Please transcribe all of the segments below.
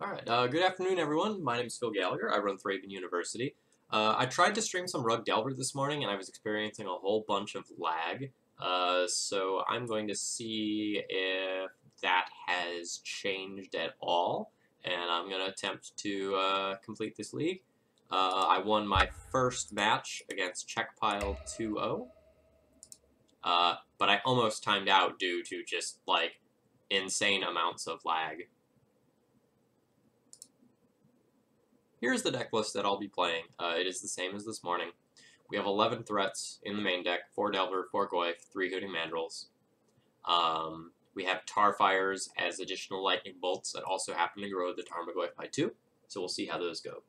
Alright, good afternoon everyone. My name is Phil Gallagher. I run Thraben University. I tried to stream some Rug Delver this morning and I was experiencing a whole bunch of lag. So I'm going to see if that has changed at all. And I'm going to attempt to complete this league. I won my first match against Checkpile 2-0. But I almost timed out due to just, like, insane amounts of lag. Here's the deck list that I'll be playing. It is the same as this morning. We have 11 threats in the main deck, 4 Delver, 4 Goyf, 3 Hooting Mandrills. We have Tarfires as additional lightning bolts that also happen to grow the Tarmogoyf by 2, so we'll see how those go.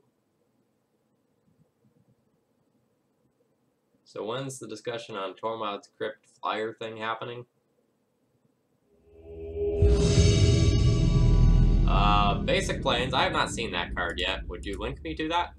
So when's the discussion on Tormod's Crypt flyer thing happening? Basic Plains. I have not seen that card yet. Would you link me to that?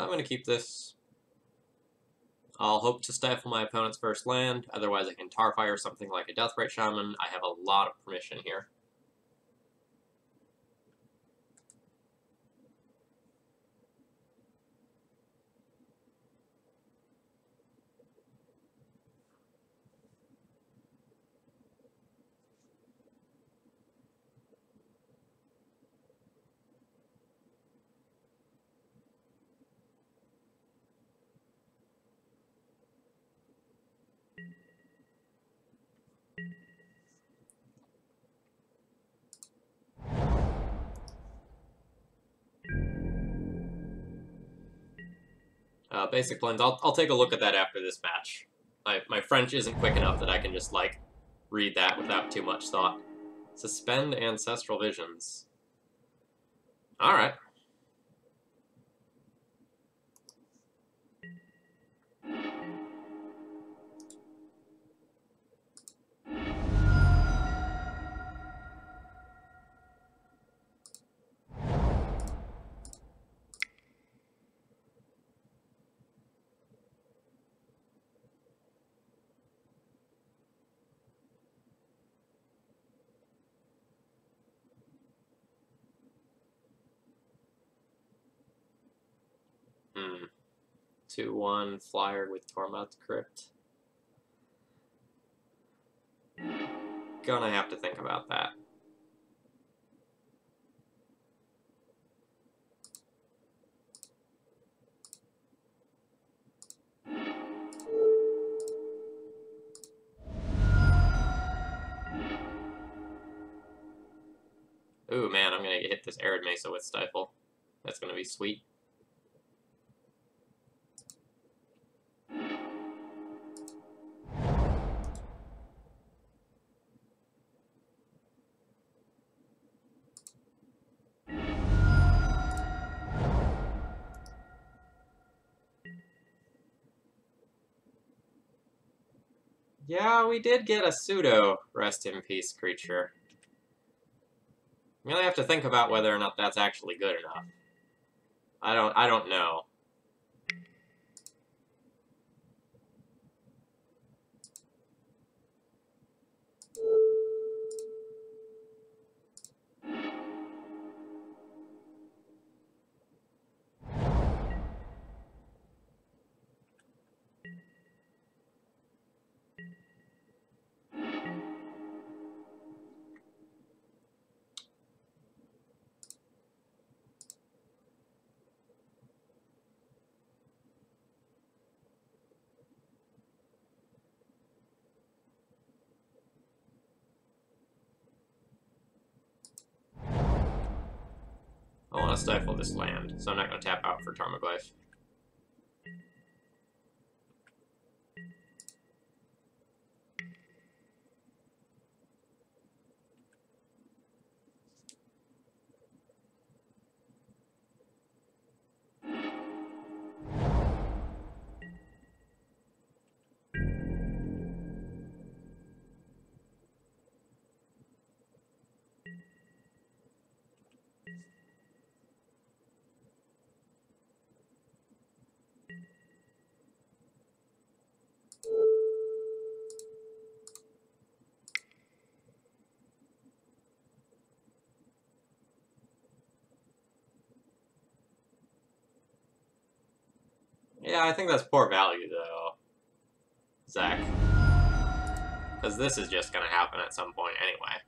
I'm going to keep this. I'll hope to stifle my opponent's first land, otherwise I can Tarfire something like a Deathrite Shaman. I have a lot of permission here. Basic Plains, I'll take a look at that after this match. My French isn't quick enough that I can just, like, read that without too much thought. Suspend Ancestral Visions. Alright. Hmm. 2-1 flyer with Tormod's Crypt. Gonna have to think about that. Ooh, man, I'm gonna hit this Arid Mesa with Stifle. That's gonna be sweet. Yeah, we did get a pseudo rest in peace creature. I really have to think about whether or not that's actually good enough. I don't know. I want to stifle this land, so I'm not going to tap out for Tarmogoyf. Yeah, I think that's poor value, though, Zach. Because this is just going to happen at some point anyway.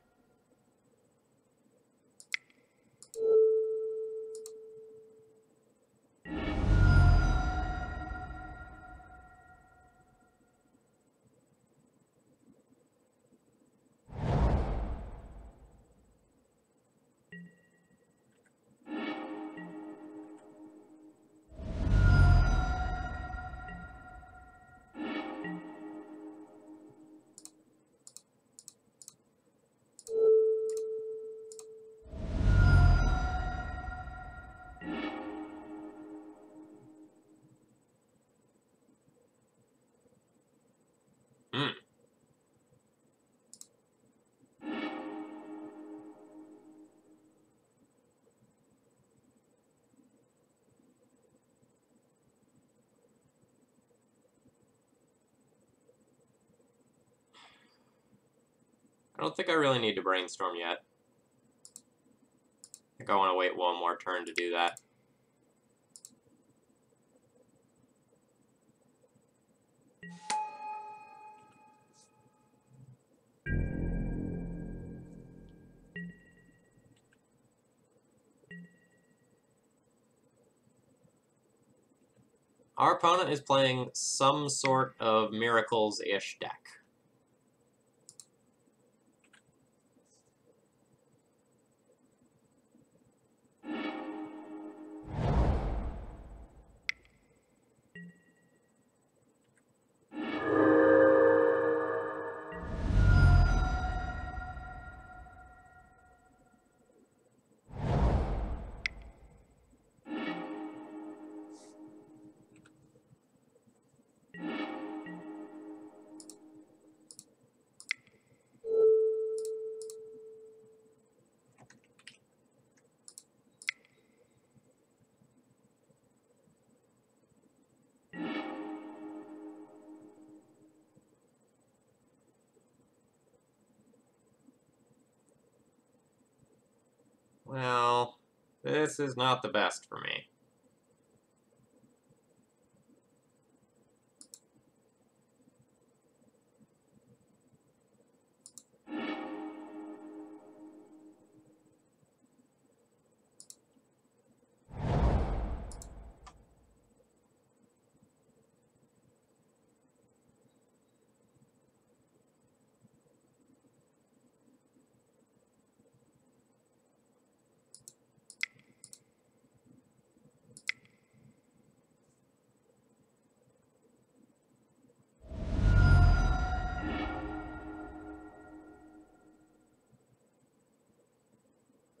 Hmm. I don't think I really need to brainstorm yet. I think I want to wait one more turn to do that. Our opponent is playing some sort of Miracles-ish deck. Well, this is not the best for me.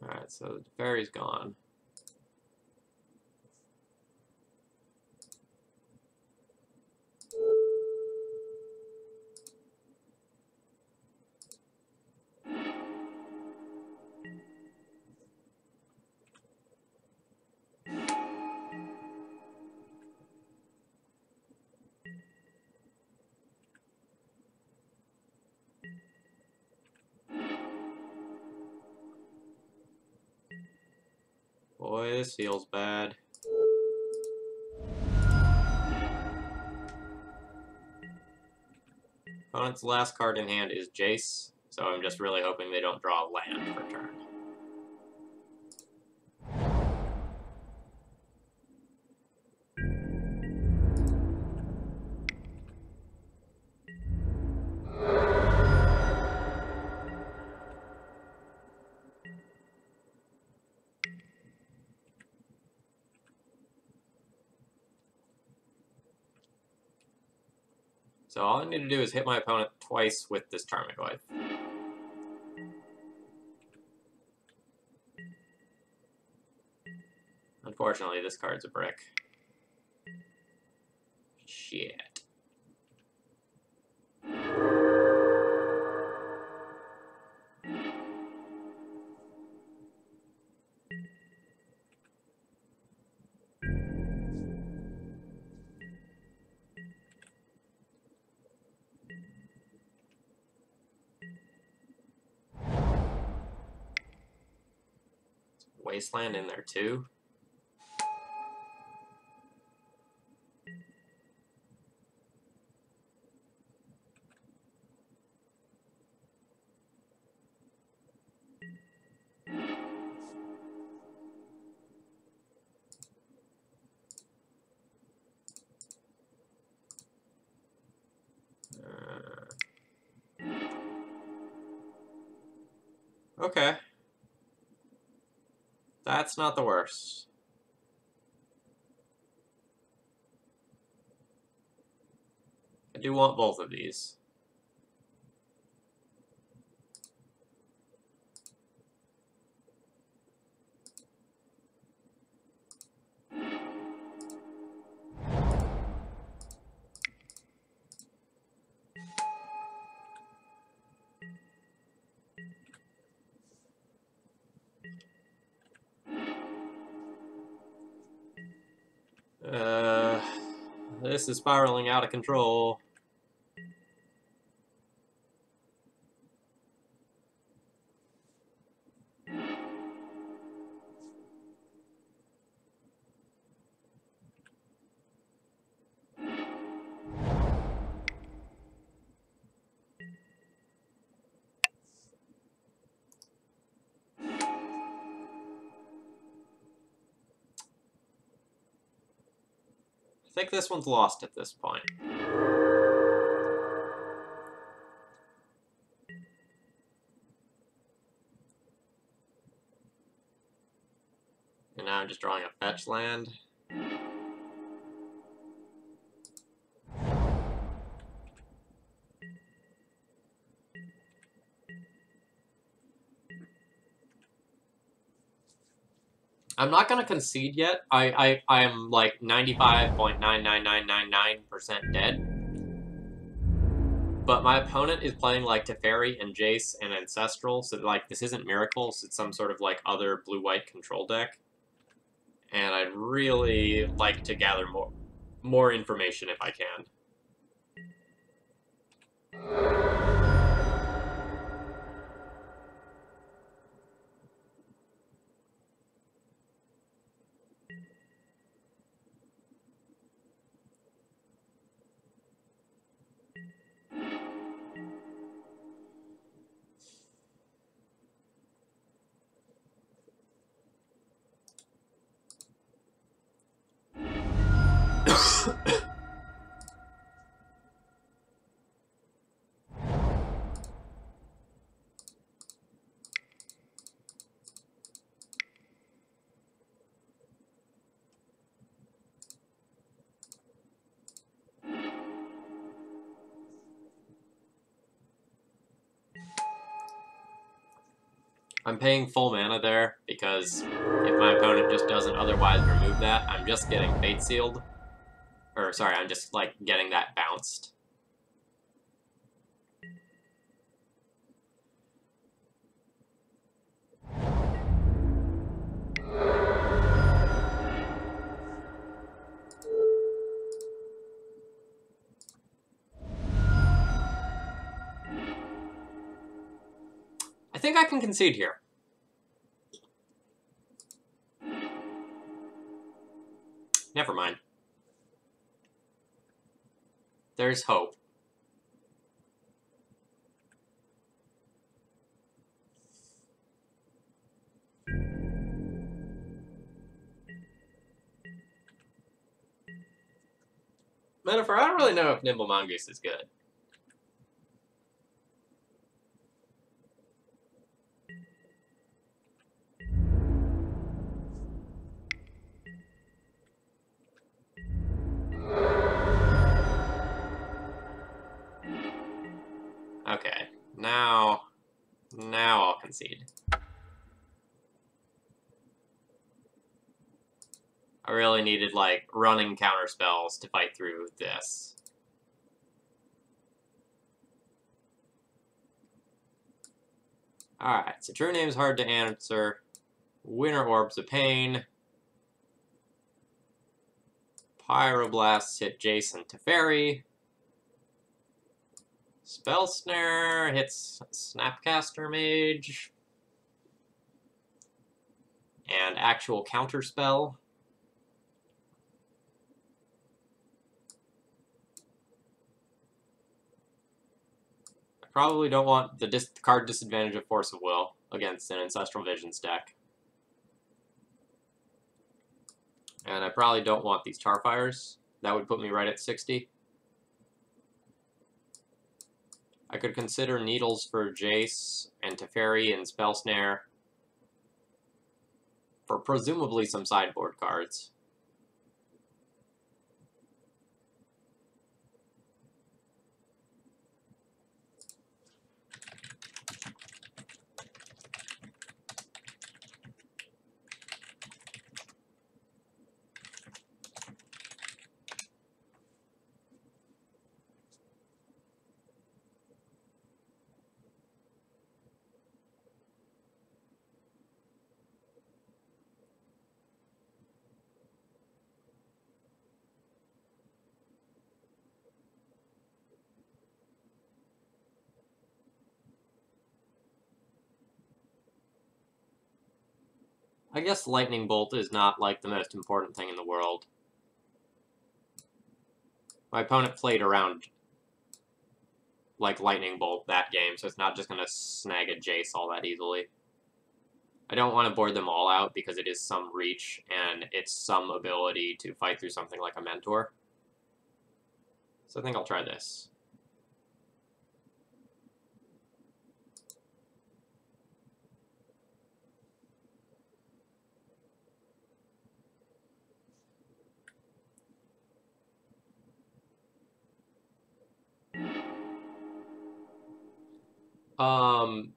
Alright, so the fairy's gone. Boy, this feels bad. Opponent's last card in hand is Jace, so I'm just really hoping they don't draw a land for turn. So all I need to do is hit my opponent twice with this Tarmogoyf. Unfortunately, this card's a brick. Shit. Wasteland in there too. Okay. That's not the worst. I do want both of these. This is spiraling out of control. I think this one's lost at this point. And now I'm just drawing a fetch land. I'm not going to concede yet. I am like 95.99999% dead. But my opponent is playing like Teferi and Jace and Ancestral, so like this isn't Miracles, it's some sort of like other blue-white control deck. And I'd really like to gather more information if I can. I'm paying full mana there, because if my opponent just doesn't otherwise remove that, I'm just getting Fate Sealed. Or, sorry, I'm just, like, getting that bounced. I think I can concede here. Never mind. There's hope. Metaphor, I don't really know if Nimble Mongoose is good. Okay, now I'll concede. I really needed, like, running counter spells to fight through this. Alright, so True Name is hard to answer. Winter Orbs of Pain. Pyroblasts hit Jason Teferi. Spell Snare hits Snapcaster Mage. and actual counterspell. I probably don't want the card disadvantage of Force of Will against an Ancestral Visions deck. And I probably don't want these Tarfires. That would put me right at 60. I could consider Needles for Jace and Teferi and Spell Snare for presumably some sideboard cards. I guess Lightning Bolt is not, like, the most important thing in the world. My opponent played around, like, Lightning Bolt that game, so it's not just going to snag a Jace all that easily. I don't want to board them all out because it is some reach, and it's some ability to fight through something like a Mentor. So I think I'll try this.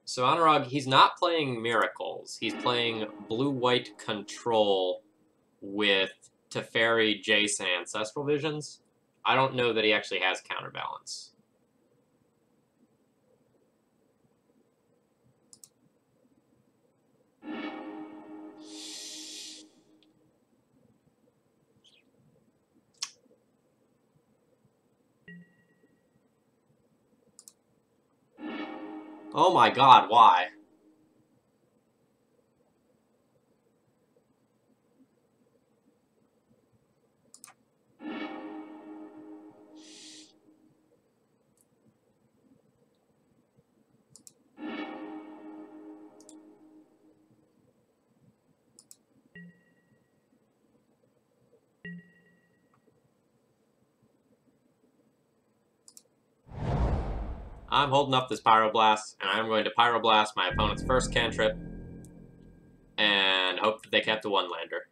So Anurag, he's not playing Miracles. He's playing blue-white control with Teferi, Jace, and Ancestral Visions. I don't know that he actually has Counterbalance. Oh my god, why? I'm holding up this Pyroblast, and I'm going to Pyroblast my opponent's first cantrip, and hope that they kept a one-lander.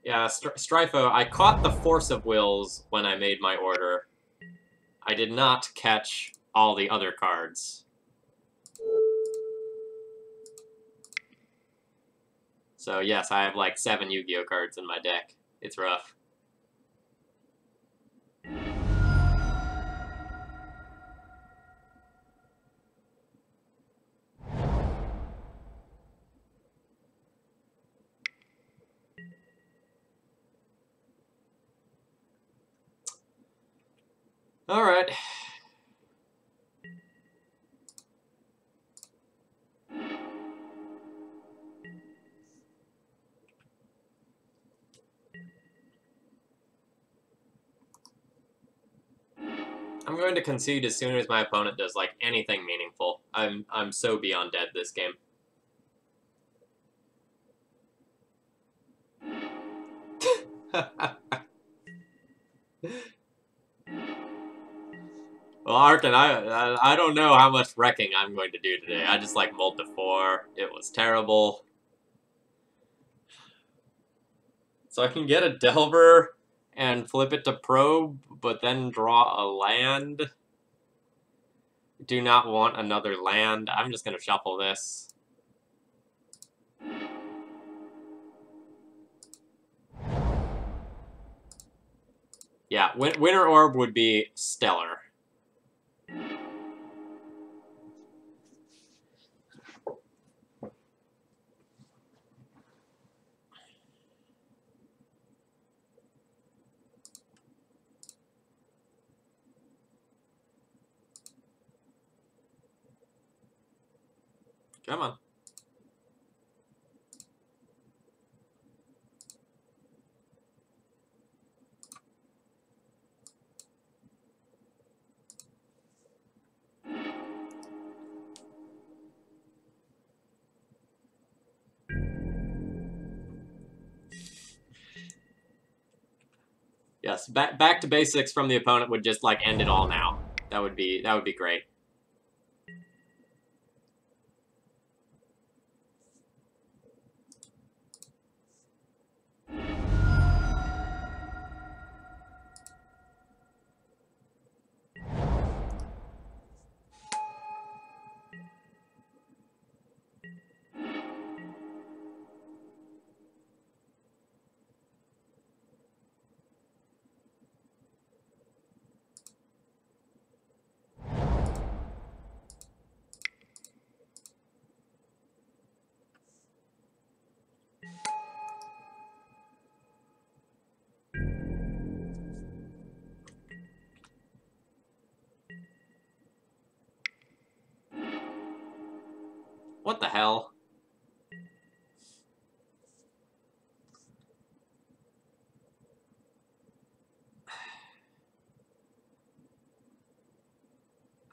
Yeah, Strifo, I caught the Force of Wills when I made my order. I did not catch all the other cards. So yes, I have like 7 Yu-Gi-Oh cards in my deck. It's rough. Alright. I'm going to concede as soon as my opponent does, like, anything meaningful. I'm so beyond dead this game. Well, Arkin, I don't know how much wrecking I'm going to do today. I just, like, mulled to 4. It was terrible. So I can get a Delver and flip it to Probe, but then draw a land. do not want another land. I'm just going to shuffle this. Yeah, Winter Orb would be stellar. Come on. Yes, back to basics from the opponent would just like end it all now. That would be great. What the hell?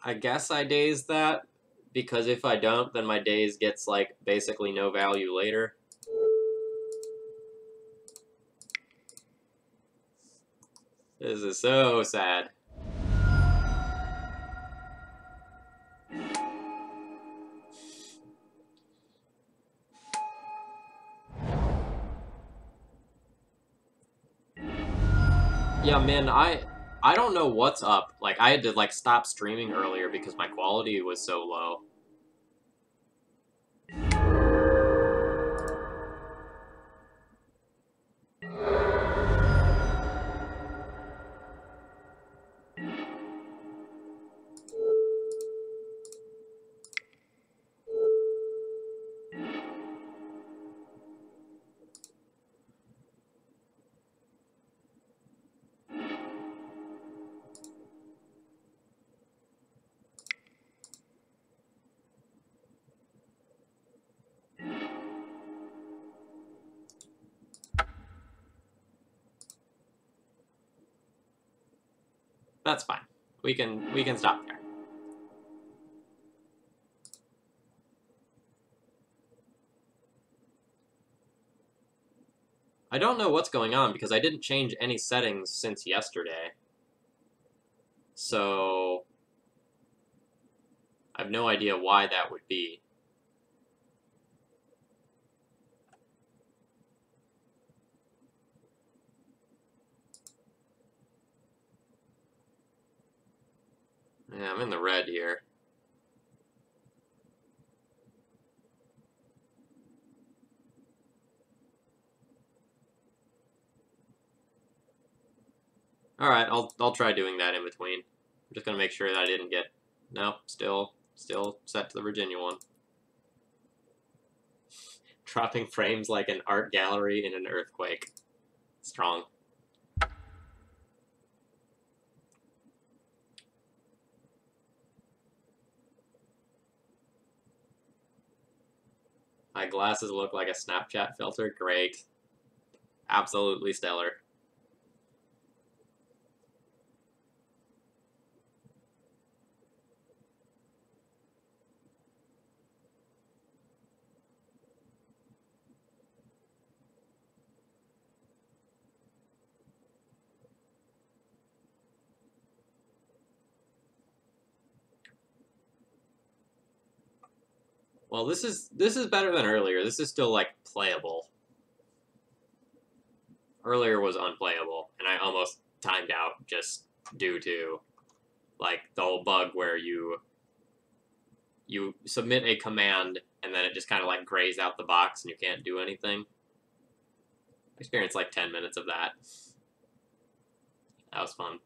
I guess I daze that, because if I don't, then my daze gets, like, basically no value later. This is so sad. Yeah, man, I don't know what's up. Like, I had to, like, stop streaming earlier because my quality was so low. That's fine. We can stop there. I don't know what's going on because I didn't change any settings since yesterday. So I have no idea why that would be. Yeah, I'm in the red here. All right, I'll try doing that in between. I'm just gonna make sure that I didn't get. Nope, still set to the Virginia one. Dropping frames like an art gallery in an earthquake. Strong. My glasses look like a Snapchat filter. Great. Absolutely stellar. Well, this is better than earlier. This is still, like, playable. Earlier was unplayable, and I almost timed out just due to, like, the whole bug where you you submit a command, and then it just kind of like grays out the box, and you can't do anything. I experienced like 10 minutes of that. That was fun.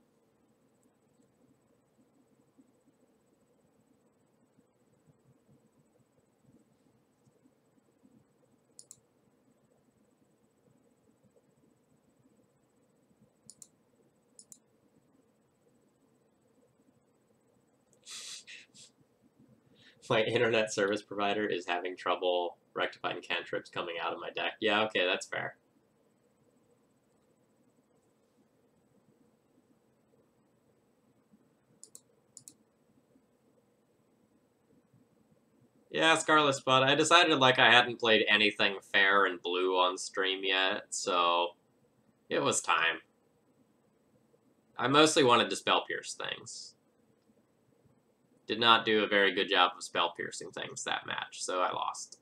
My internet service provider is having trouble rectifying cantrips coming out of my deck. Yeah, okay, that's fair. Yeah, Scarlet Spot. I decided like I hadn't played anything fair and blue on stream yet, so it was time. I mostly wanted to spell pierce things. Did not do a very good job of spell piercing things that match, so I lost.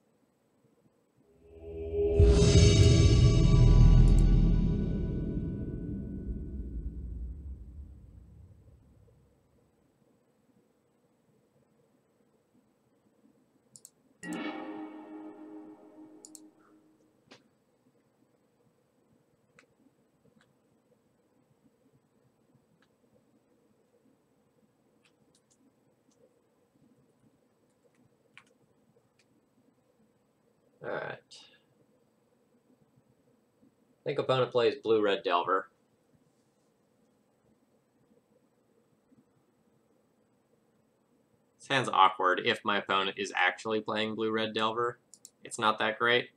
Alright. I think opponent plays blue-red Delver. This hand's awkward if my opponent is actually playing blue-red Delver. It's not that great.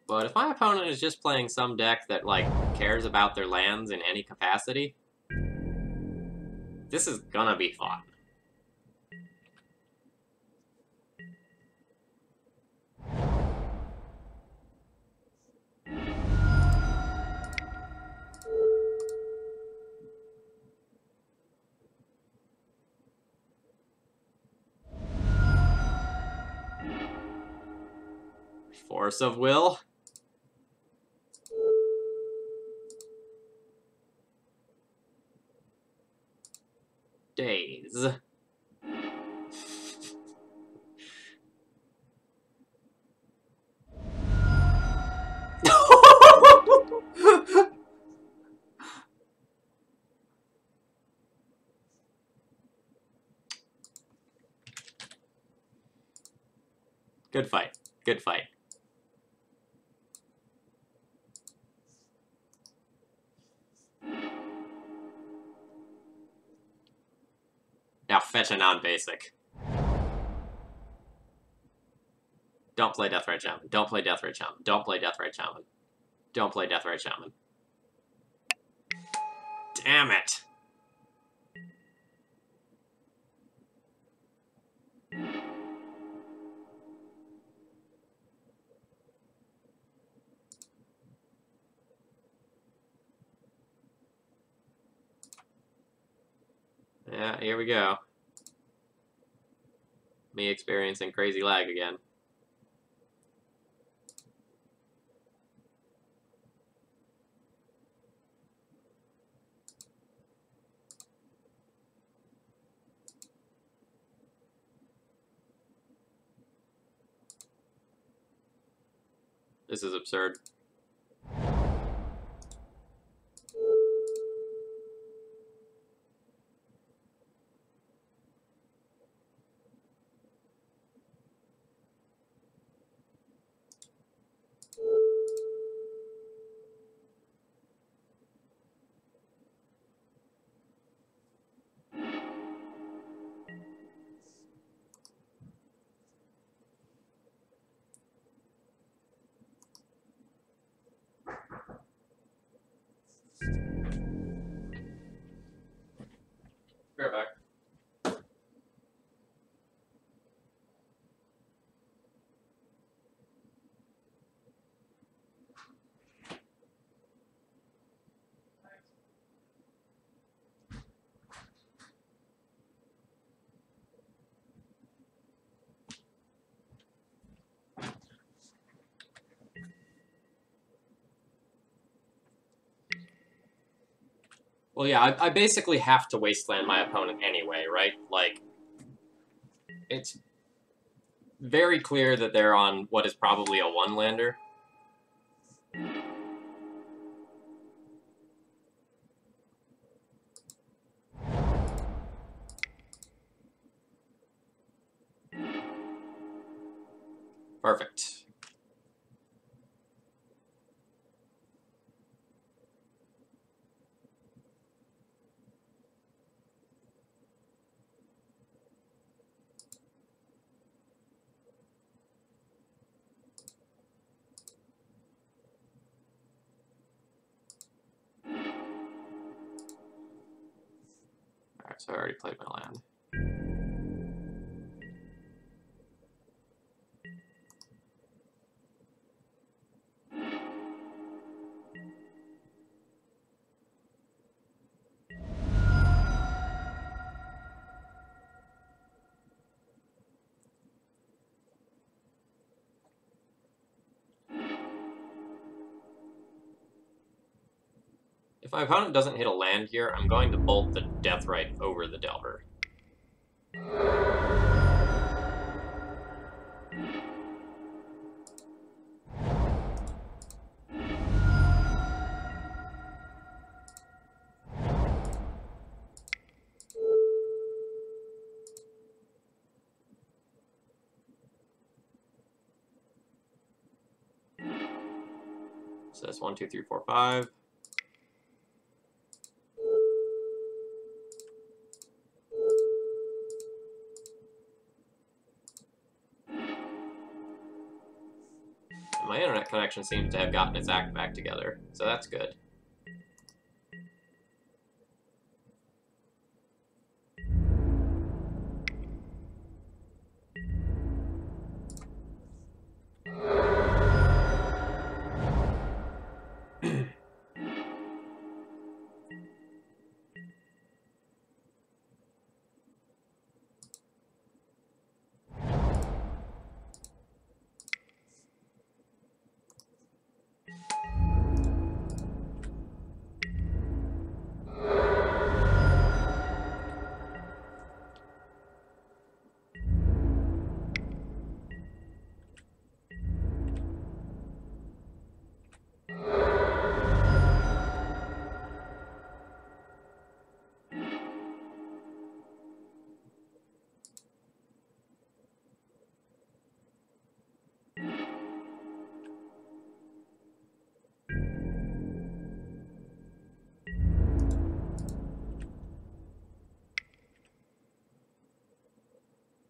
But if my opponent is just playing some deck that, like, cares about their lands in any capacity, this is gonna be fun. Force of Will. Days. Good fight. Good fight. Now fetch a non-basic. Don't play Deathrite Shaman. Don't play Deathrite Shaman. Don't play Deathrite Shaman. Don't play Deathrite Shaman. Damn it! Yeah, here we go. Me experiencing crazy lag again. This is absurd. Well, yeah, I basically have to wasteland my opponent anyway, right? Like, it's very clear that they're on what is probably a one-lander. Perfect. Alright, so I already played my land. If my opponent doesn't hit a land here, I'm going to bolt the Deathrite over the Delver. So that's 1, 2, 3, 4, 5. And my internet connection seems to have gotten its act back together, so that's good.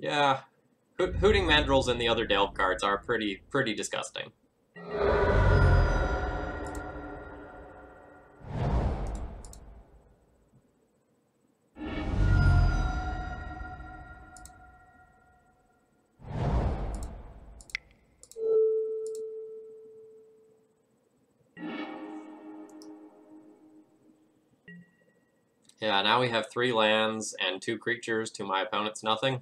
Yeah, Hooting Mandrills and the other Delve cards are pretty disgusting. Yeah, now we have 3 lands and 2 creatures to my opponent's nothing.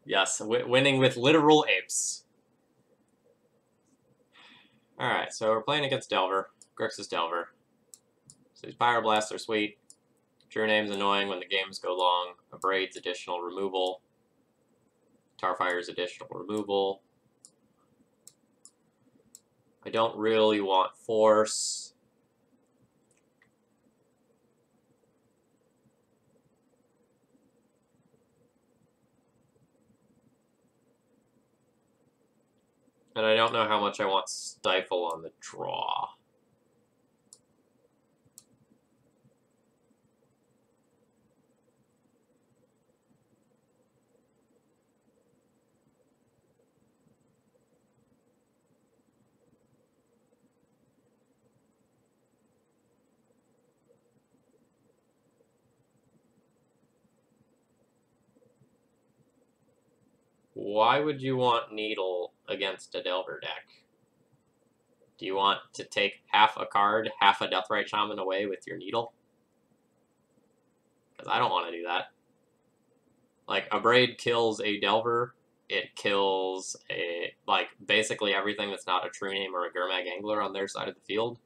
Yes, winning with literal apes. Alright, so we're playing against Delver. Grixis Delver. So these Pyroblasts are sweet. True Name's annoying when the games go long. Abrade's additional removal. Tarfire's additional removal. I don't really want Force. And I don't know how much I want Stifle on the draw. Why would you want Needle against a Delver deck? Do you want to take half a card, half a Deathrite Shaman away with your Needle? because I don't want to do that. Like, a Braid kills a Delver, it kills basically everything that's not a True Name or a Gurmag Angler on their side of the field.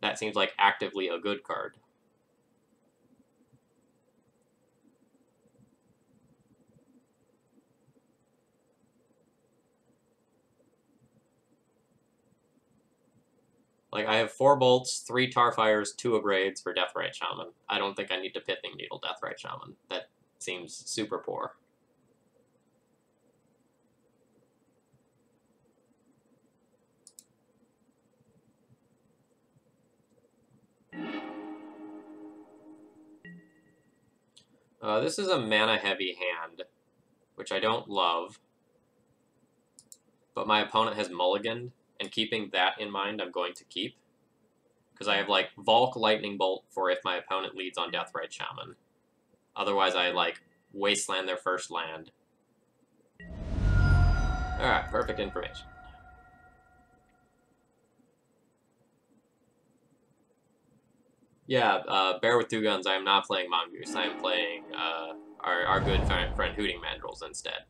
That seems like actively a good card. Like, I have 4 bolts, 3 Tarfires, 2 Abrades for Deathrite Shaman. I don't think I need to Pithing Needle Deathrite Shaman. That seems super poor. This is a mana-heavy hand, which I don't love. But my opponent has mulliganed, and keeping that in mind, I'm going to keep. Because I have, like, Valk Lightning Bolt for if my opponent leads on Deathrite Shaman. Otherwise, I, like, Wasteland their first land. Alright, perfect information. Yeah, Bear with 2 Guns, I am not playing Mongoose. I am playing our good friend Hooting Mandrills instead.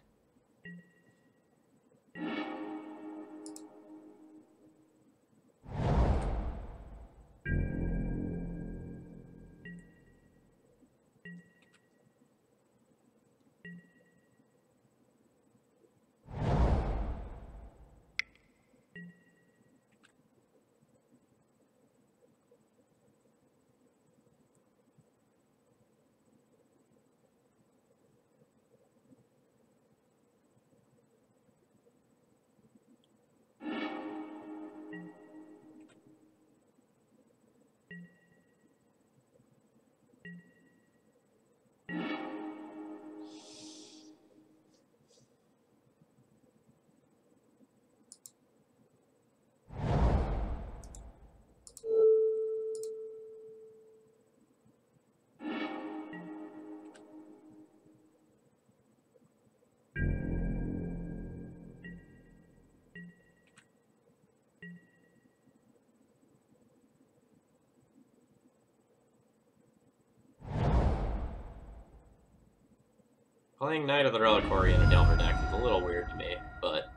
Playing Knight of the Reliquary in a Delver deck is a little weird to me, but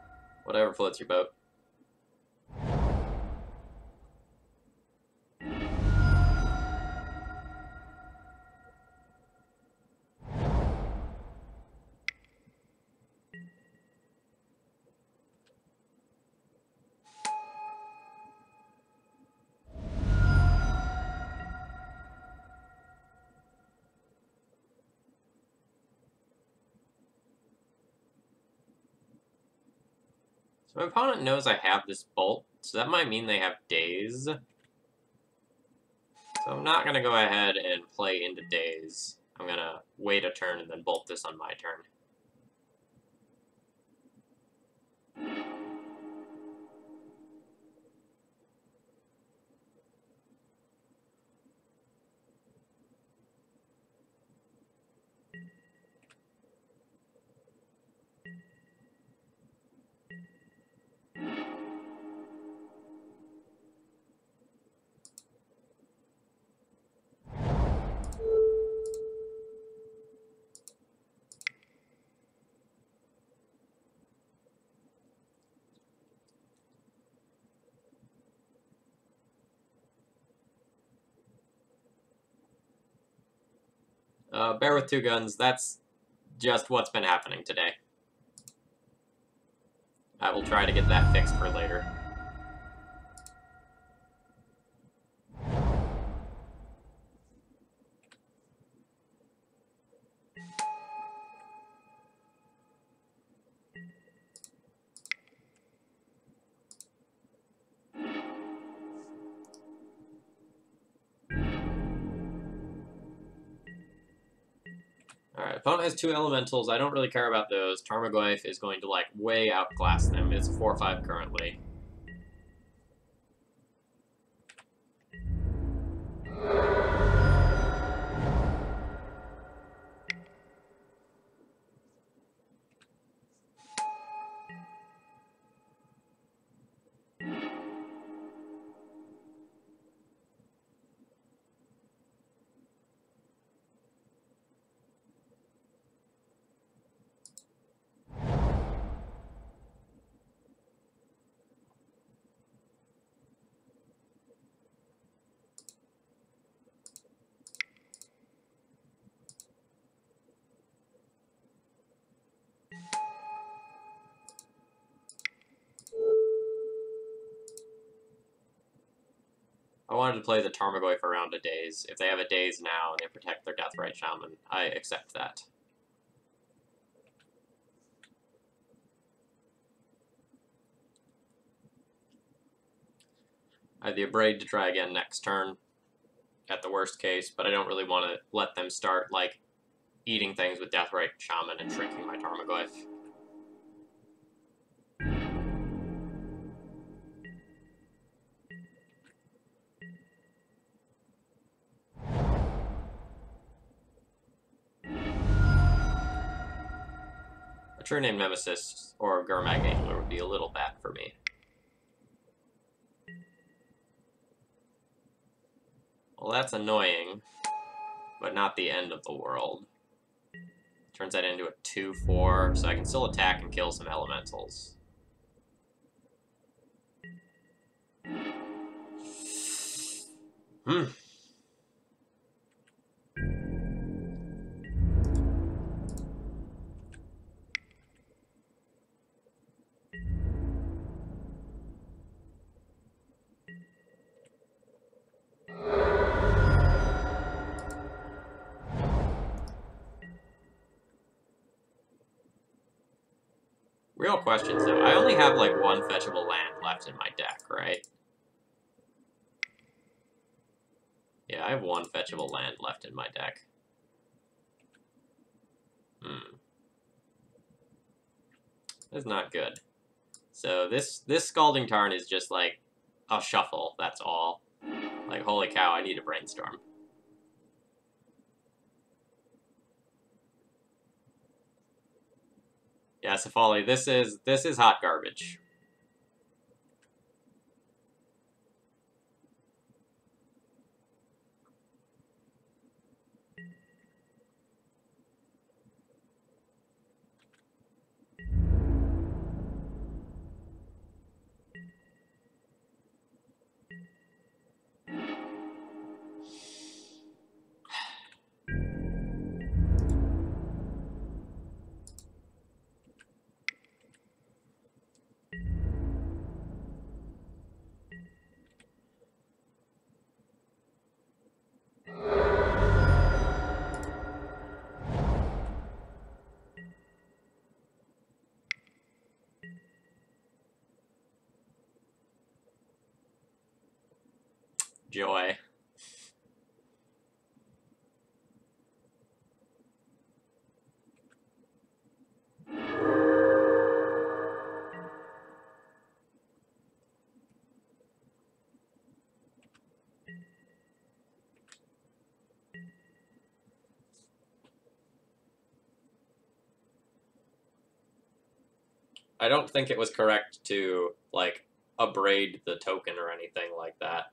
whatever floats your boat. So my opponent knows I have this bolt, so that might mean they have Daze. So I'm not going to go ahead and play into Daze. I'm going to wait a turn and then bolt this on my turn. Bear with 2 Guns, that's just what's been happening today. I will try to get that fixed for later. Alright, opponent has 2 elementals. I don't really care about those. Tarmogoyf is going to, like, way outclass them. It's 4-5 currently. I wanted to play the Tarmogoyf around a Daze. If they have a Daze now and they protect their Deathrite Shaman, I accept that. I have the Abrade to try again next turn, at the worst case, but I don't really want to let them start, like, eating things with Deathrite Shaman and shrinking my Tarmogoyf. A True Name Nemesis or Gurmag Angler would be a little bad for me. Well, that's annoying, but not the end of the world. Turns that into a 2-4, so I can still attack and kill some elementals. Real questions, though. I only have, like, one fetchable land left in my deck, right? Yeah, I have one fetchable land left in my deck. That's not good. So this Scalding Tarn is just, like, a shuffle, that's all. Like, holy cow, I need a Brainstorm. Yeah, Safali, this is hot garbage. Joy. I don't think it was correct to, like, abrade the token or anything like that.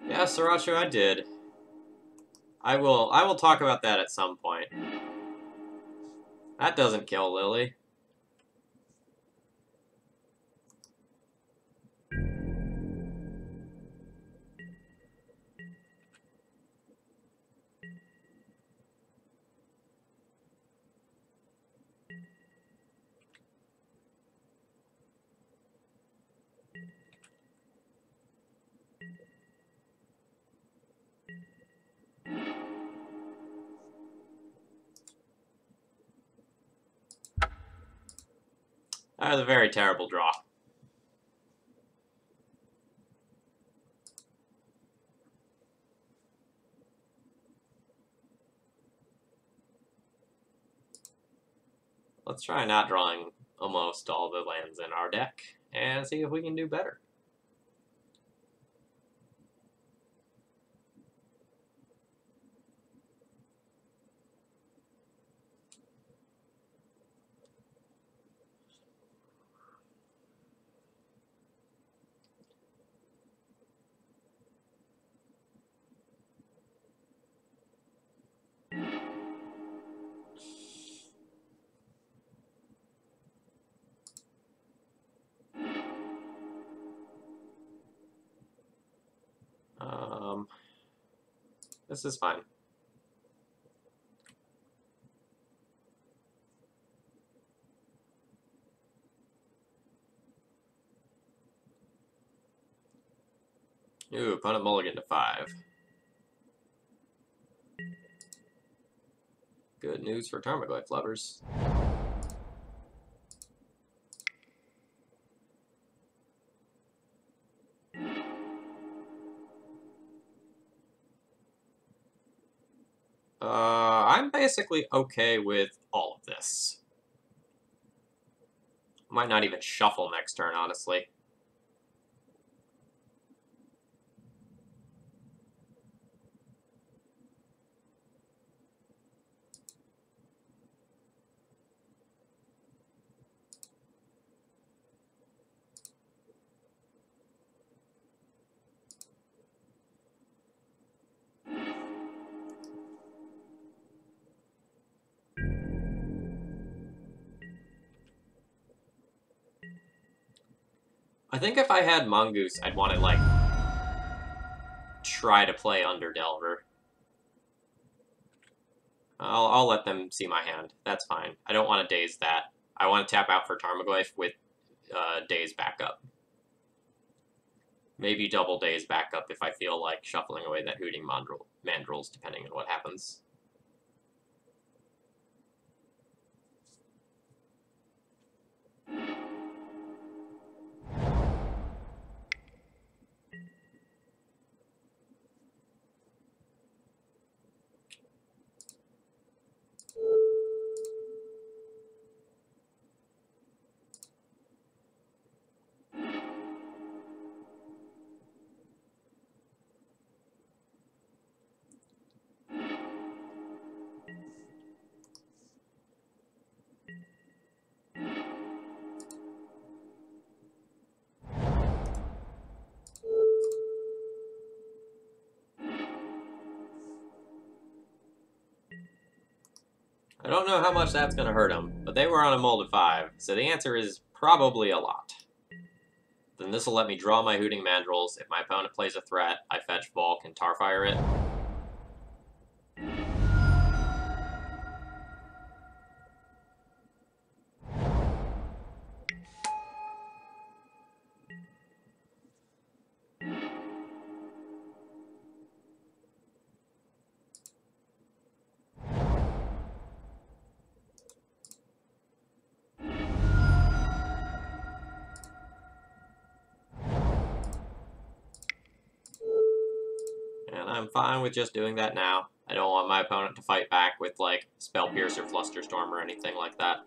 Yeah, Sriracha, I did. I will talk about that at some point. That doesn't kill Lily. That was a very terrible draw. Let's try not drawing almost all the lands in our deck and see if we can do better. This is fine. Ooh, opponent mulligan to 5. Good news for Tarmogoyf lovers. I'm basically okay with all of this. Might not even shuffle next turn, honestly. I think if I had Mongoose, I'd want to, like, try to play under Delver. I'll let them see my hand. That's fine. I don't want to daze that. I want to tap out for Tarmogoyf with daze backup. Maybe double daze backup if I feel like shuffling away that Hooting Mandrills, depending on what happens. I don't know how much that's going to hurt them, but they were on a mold of 5, so the answer is probably a lot. Then this will let me draw my Hooting Mandrills. If my opponent plays a threat, I fetch Volk and Tarfire it. And I'm fine with just doing that now. I don't want my opponent to fight back with, like, Spell Pierce or Flusterstorm or anything like that.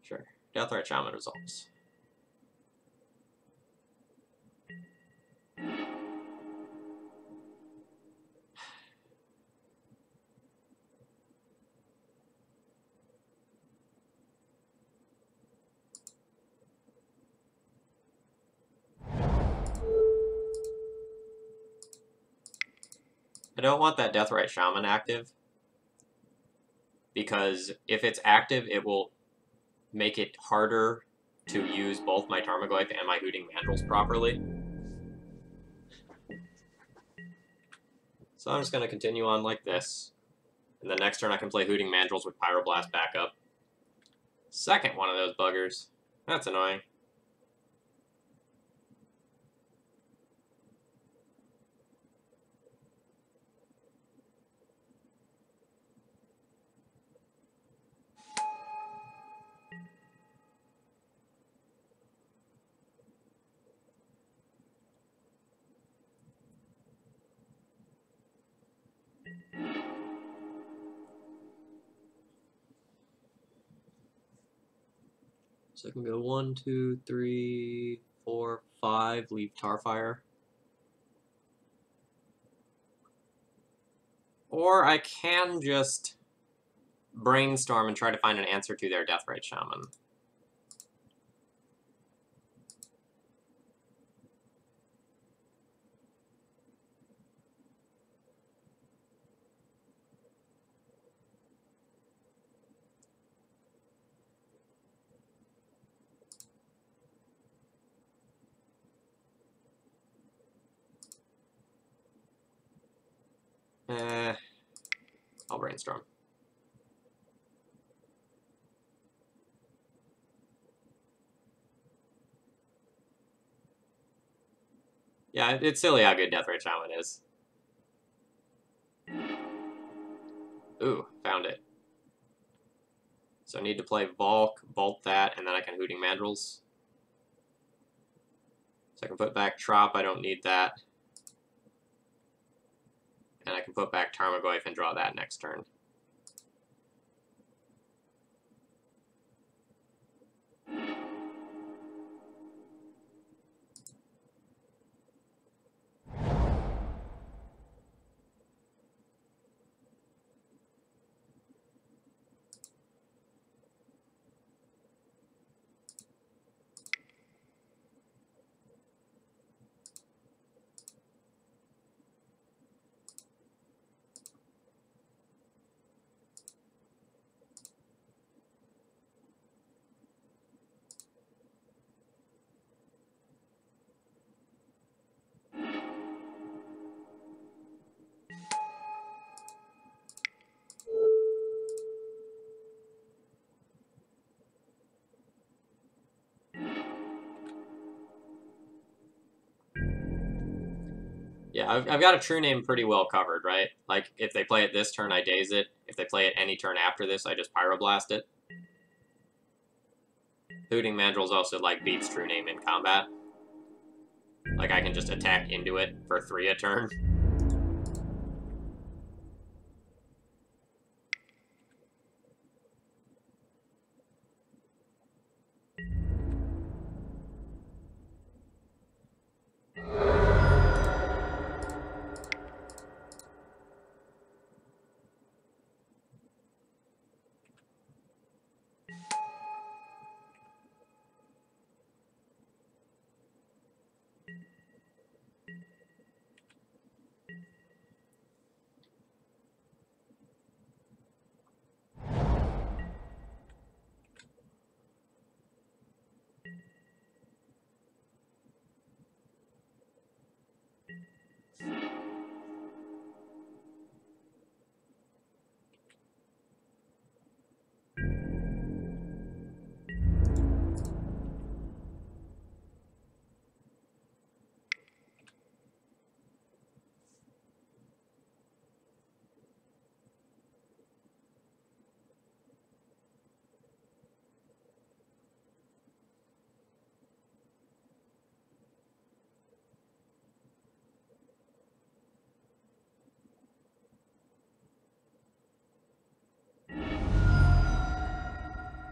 Sure. Deathrite Shaman resolves. I don't want that Deathrite Shaman active, because if it's active, it will make it harder to use both my Tarmogoyf and my Hooting Mandrills properly. So I'm just going to continue on like this. And then next turn I can play Hooting Mandrills with Pyroblast backup. Second one of those buggers. That's annoying. So I can go 1, 2, 3, 4, 5, leave Tarfire. Or I can just brainstorm and try to find an answer to their Deathrite Shaman. I'll brainstorm. Yeah, it's silly how good Death Ray Shaman is. Ooh, found it. So I need to play Valk, Bolt that, and then I can Hooting Mandrills. So I can put back Trop, I don't need that. And I can put back Tarmogoyf and draw that next turn. Yeah, I've got a true name pretty well covered, right? Like, if they play it this turn, I daze it. If they play it any turn after this, I just Pyroblast it. Hooting Mandrills also, like, beats true name in combat. Like, I can just attack into it for 3 a turn.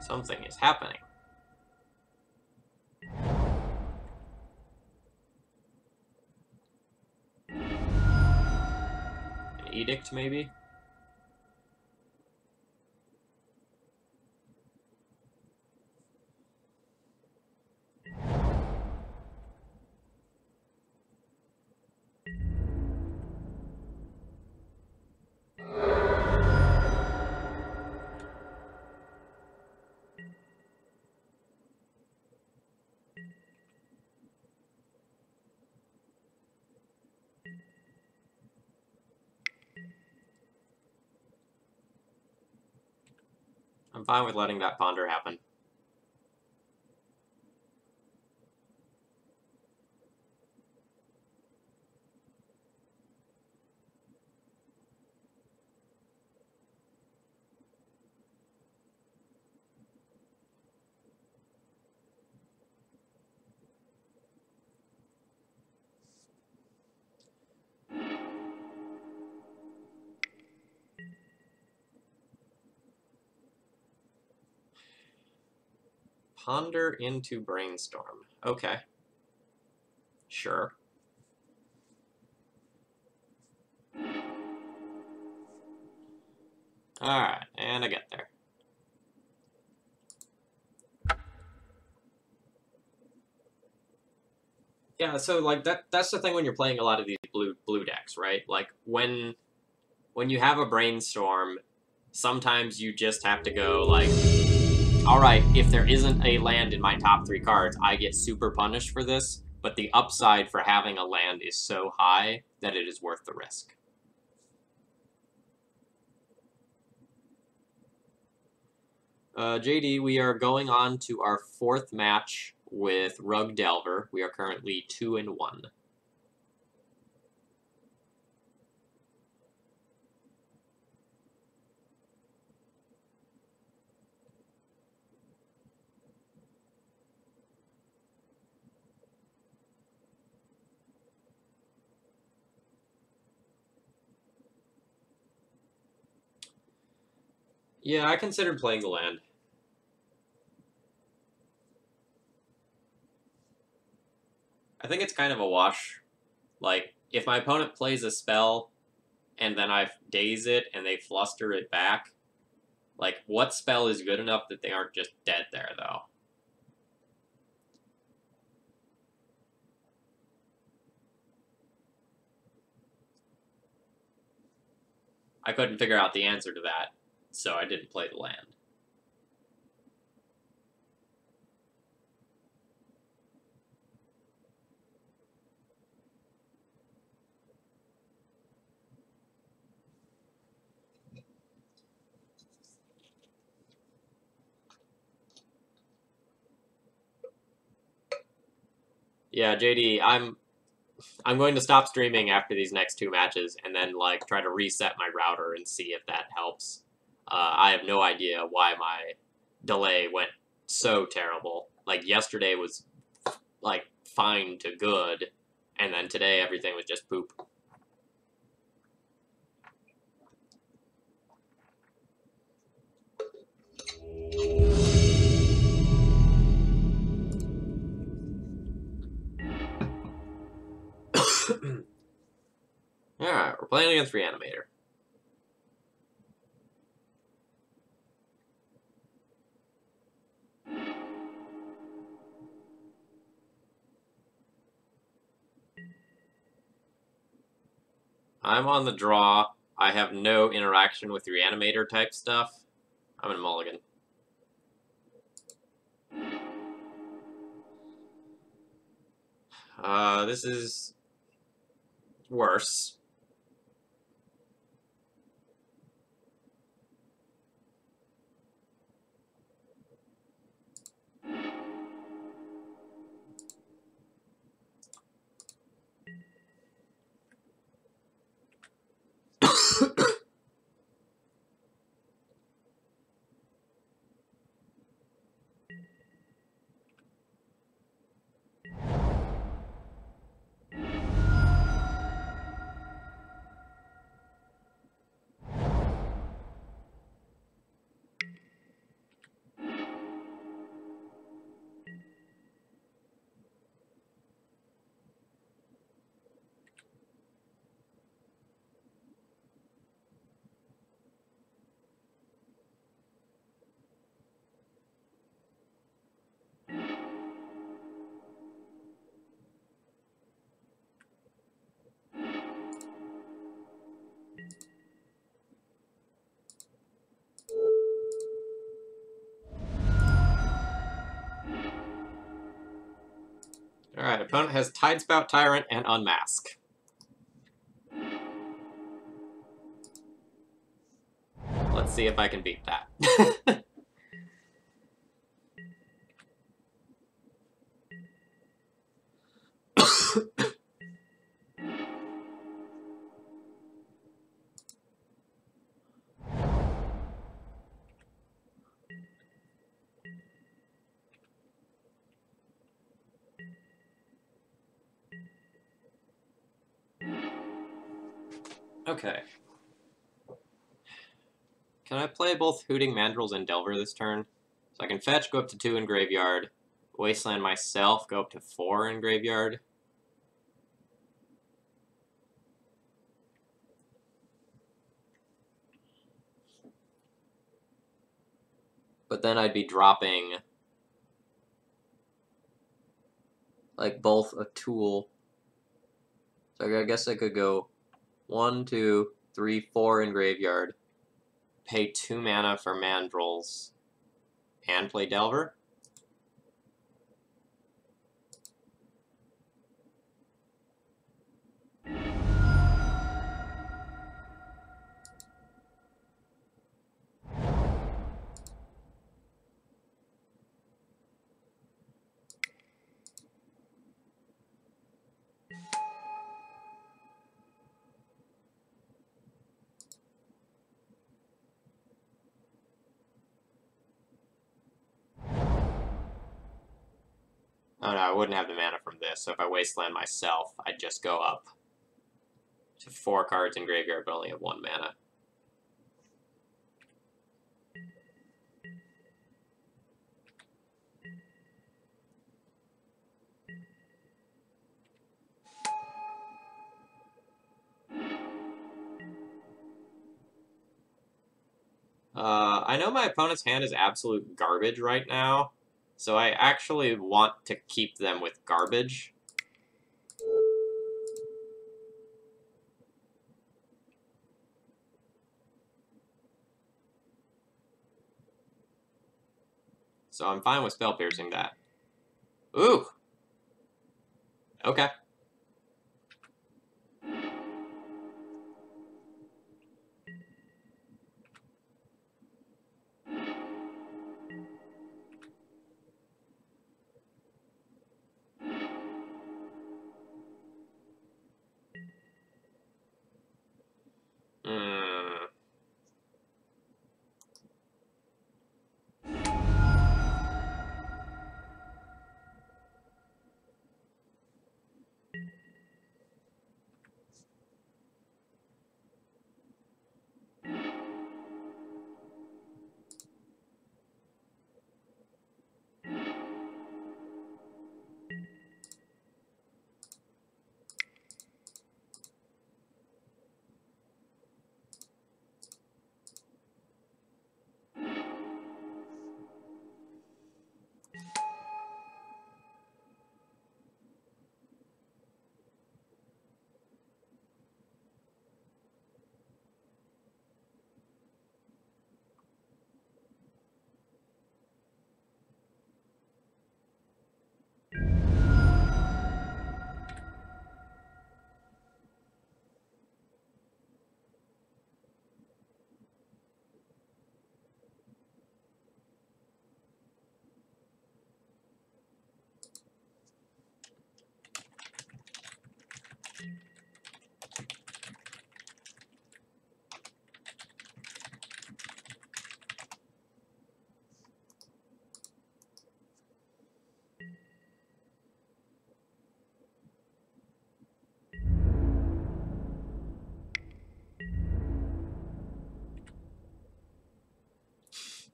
Something is happening. An edict, maybe? I'm fine with letting that ponder happen. Ponder into brainstorm. Okay. Sure. Alright, and I get there. Yeah, so like that's the thing when you're playing a lot of these blue decks, right? Like when you have a brainstorm, sometimes you just have to go like, all right, if there isn't a land in my top 3 cards, I get super punished for this, but the upside for having a land is so high that it is worth the risk. JD, we are going on to our fourth match with Rug Delver. We are currently 2-1. Yeah, I considered playing the land. I think it's kind of a wash. Like, if my opponent plays a spell, and then I daze it, and they fluster it back, like, what spell is good enough that they aren't just dead there, though? I couldn't figure out the answer to that, so I didn't play the land. Yeah, JD, I'm going to stop streaming after these next two matches and then like try to reset my router and see if that helps. I have no idea why my delay went so terrible. Like yesterday was like fine to good, and then today everything was just poop. Alright, we're playing against Reanimator. I'm on the draw. I have no interaction with Reanimator type stuff. I'm in mulligan. This is worse. Alright, opponent has Tidespout Tyrant and Unmask. Let's see if I can beat that. Okay. Can I play both Hooting Mandrills and Delver this turn? So I can fetch, go up to 2 in Graveyard, Wasteland myself, go up to 4 in Graveyard. But then I'd be dropping like both a tool. So I guess I could go 1, 2, 3, 4 in Graveyard, pay 2 mana for Mandrills, and play Delver. Oh no, I wouldn't have the mana from this, so if I wasteland myself, I'd just go up to 4 cards in graveyard, but only have 1 mana. I know my opponent's hand is absolute garbage right now, so I actually want to keep them with garbage. So I'm fine with spell piercing that. Ooh! Okay. Hmm.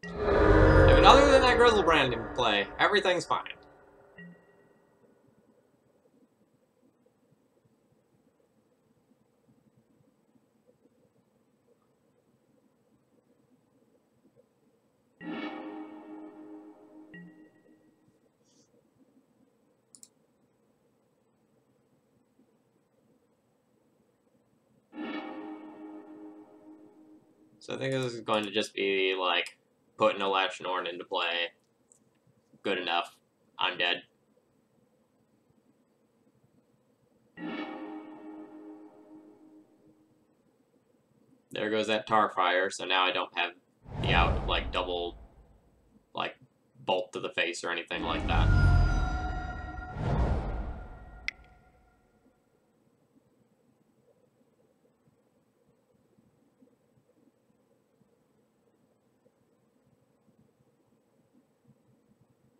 I mean, other than that Grizzlebrand in play, everything's fine. So I think this is going to just be, like, putting Elesh Norn into play. Good enough. I'm dead. There goes that Tarfire, so now I don't have the out of, like, double, like, bolt to the face or anything like that.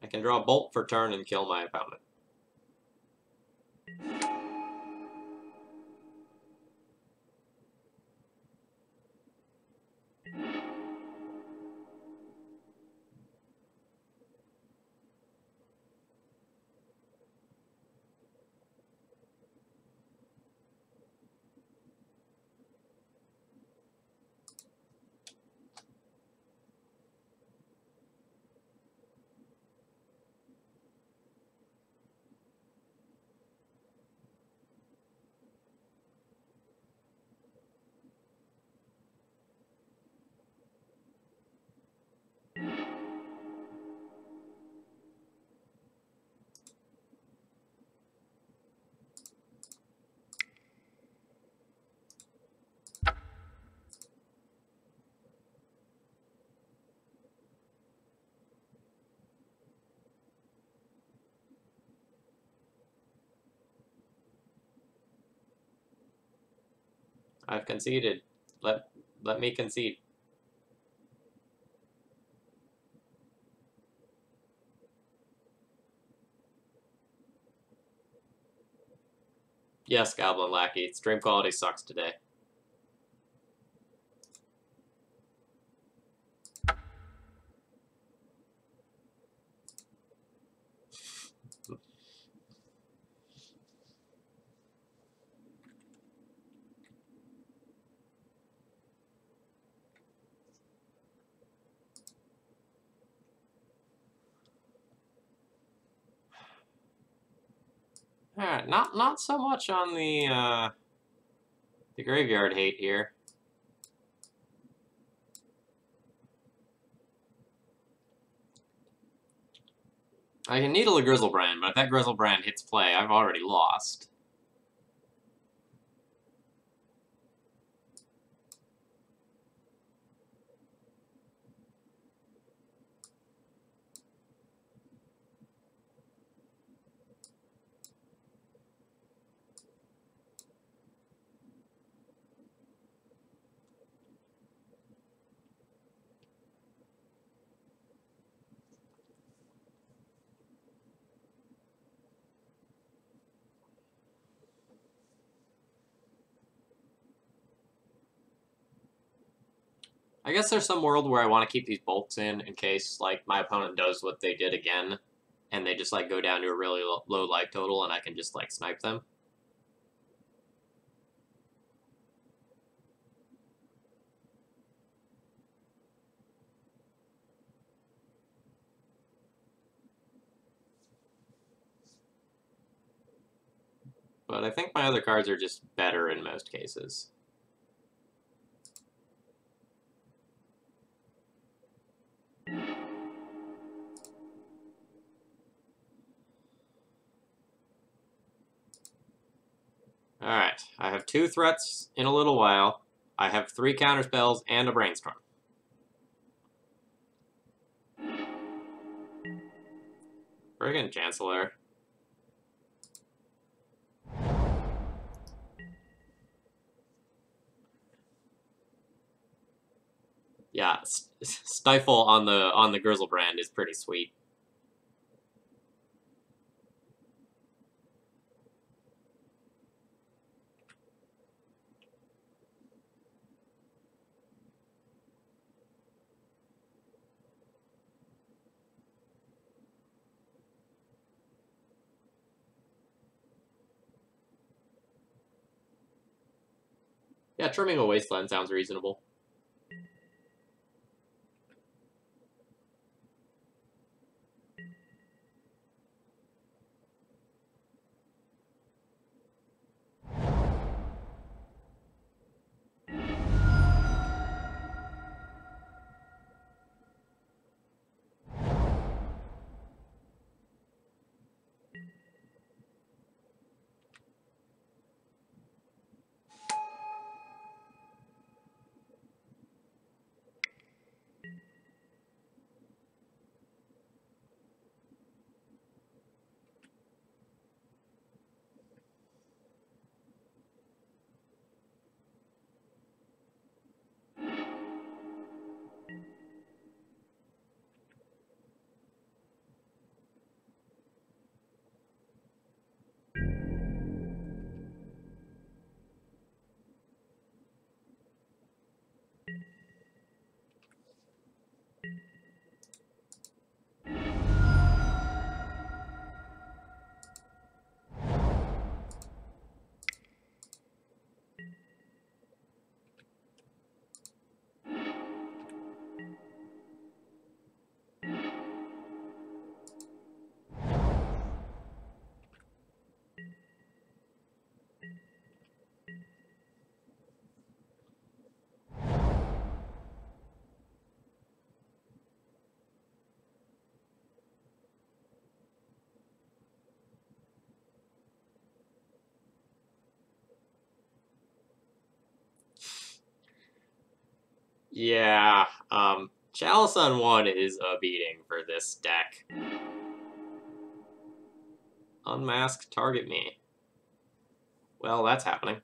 I can draw a bolt for turn and kill my opponent. I've conceded. Let me concede. Yes, Goblin Lackey. Stream quality sucks today. Alright, not so much on the graveyard hate here. I can needle a Grizzlebrand, but if that Grizzlebrand hits play, I've already lost. I guess there's some world where I want to keep these bolts in case, like, my opponent does what they did again, and they just, like, go down to a really low life total, and I can just, like, snipe them. But I think my other cards are just better in most cases. Alright, I have 2 threats in a little while. I have 3 counterspells and a brainstorm. Friggin' Chancellor. Yeah, Stifle on the Grizzlebrand is pretty sweet. Yeah, trimming a wasteland sounds reasonable. Yeah, Chalice on 1 is a beating for this deck. Unmask, target me. Well, that's happening.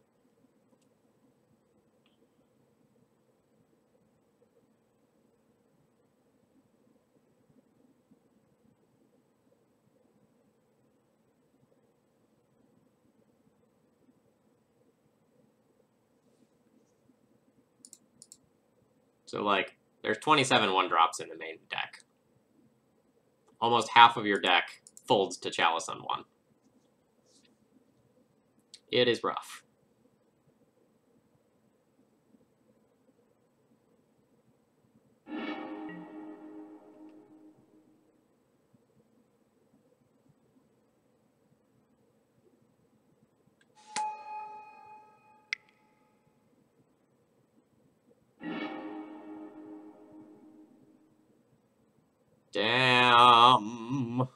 So, like, there's 27 1-drops in the main deck. Almost half of your deck folds to Chalice on 1. It is rough. Damn.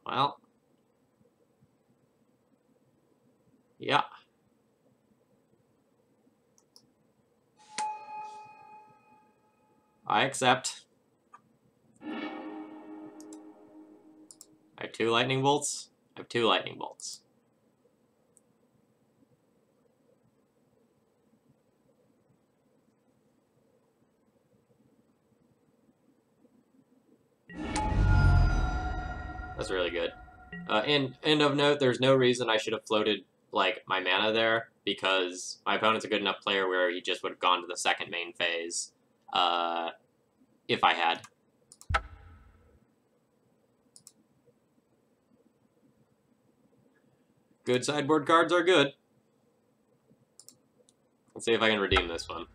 Well. Yeah. I accept. I have 2 lightning bolts. I have 2 lightning bolts. That's really good. And of note, there's no reason I should have floated, like, my mana there, because my opponent's a good enough player where he just would have gone to the second main phase, if I had. Good sideboard cards are good. Let's see if I can redeem this one.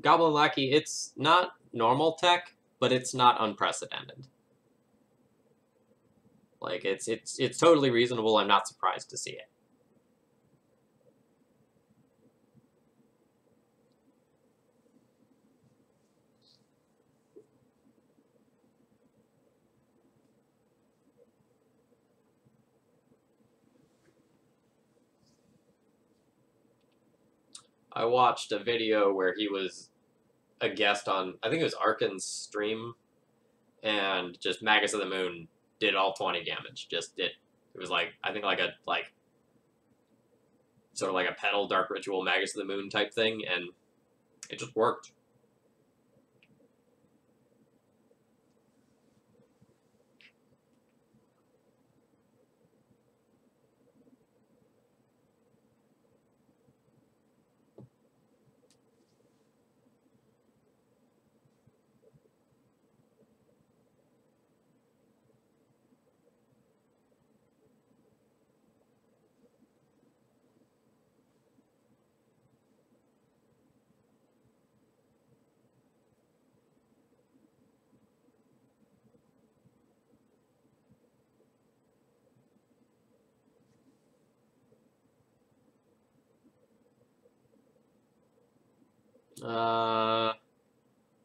Goblin Lackey, it's not normal tech, but it's not unprecedented. Like, it's totally reasonable. I'm not surprised to see it. I watched a video where he was a guest on, I think it was Arkan's stream, and just Magus of the Moon did all 20 damage. It was like, I think sort of like a Petal Dark Ritual Magus of the Moon type thing, and it just worked.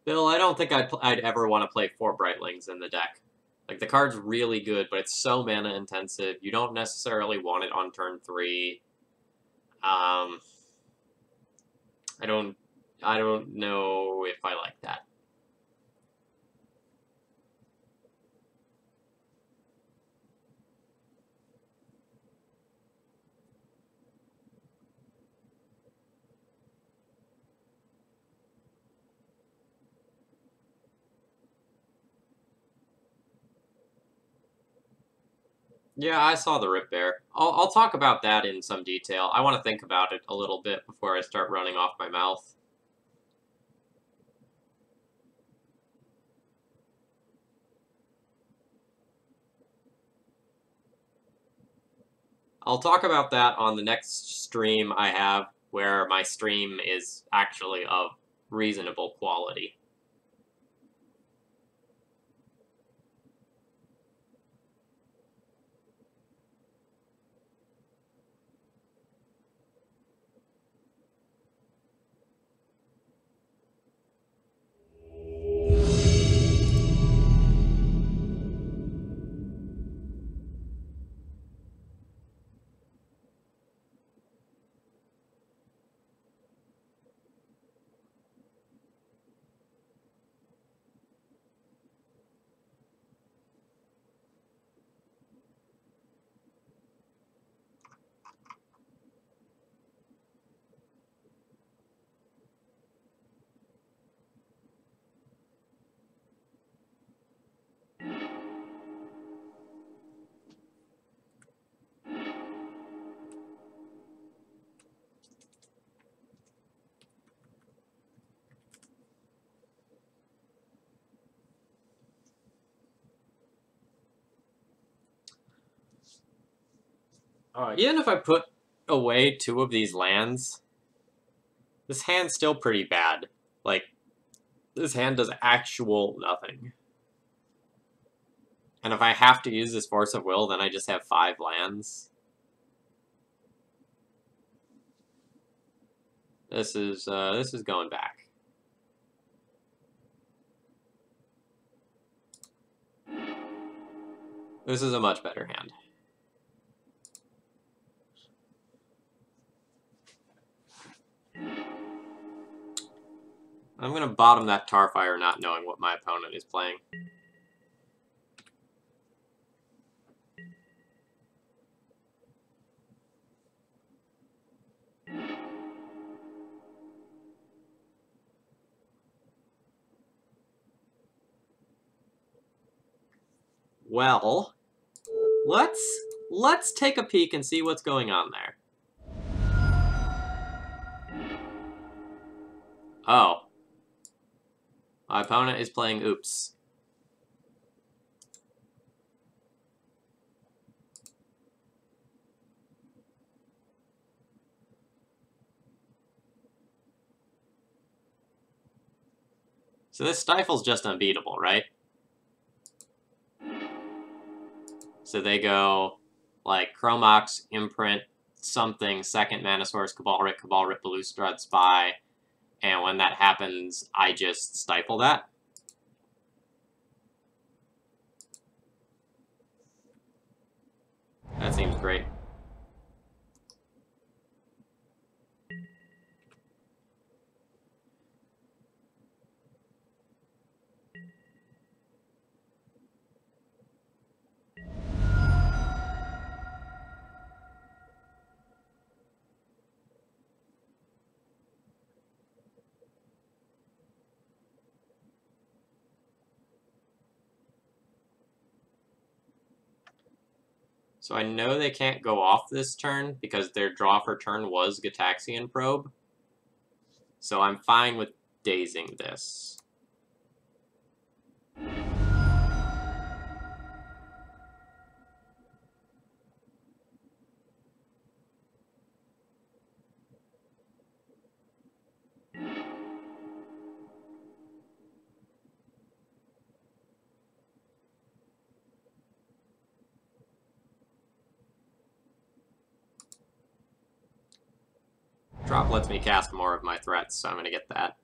Bill, I don't think I'd ever want to play 4 Brightlings in the deck. Like, the card's really good, but it's so mana intensive. You don't necessarily want it on turn 3. I don't know if I like that. Yeah, I saw the Rip Bear. I'll talk about that in some detail. I want to think about it a little bit before I start running off my mouth. I'll talk about that on the next stream I have, where my stream is actually of reasonable quality. Even if I put away 2 of these lands, this hand's still pretty bad. Like, this hand does actual nothing. And if I have to use this Force of Will, then I just have 5 lands. This is going back. This is a much better hand. I'm going to bottom that Tarfire not knowing what my opponent is playing. Well, let's take a peek and see what's going on there. Oh. My opponent is playing Oops. So this Stifle's just unbeatable, right? So they go, like, Chromox, Imprint, something, second Mana Source, Cabal Rip, Balustrade, Spy, and when that happens, I just stifle that. That seems great. So I know they can't go off this turn because their draw for turn was Gitaxian Probe. So I'm fine with dazing this. Drop lets me cast more of my threats, so I'm going to get that.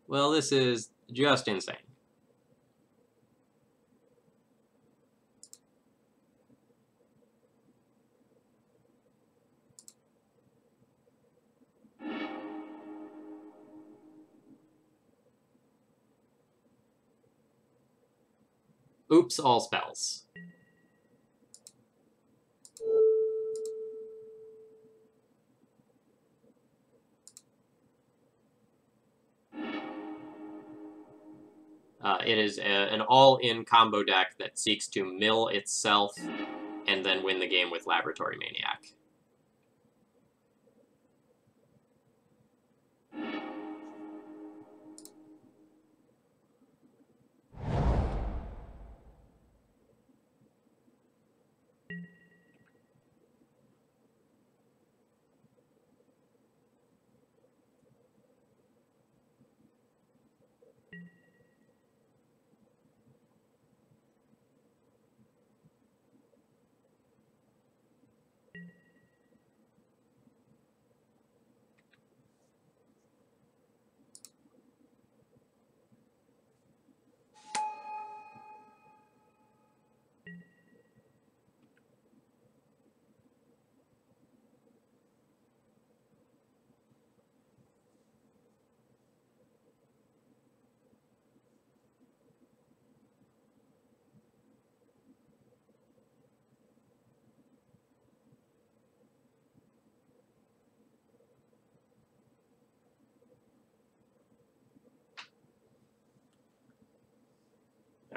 Well, this is just insane. Oops, all spells. It is an all-in combo deck that seeks to mill itself and then win the game with Laboratory Maniac.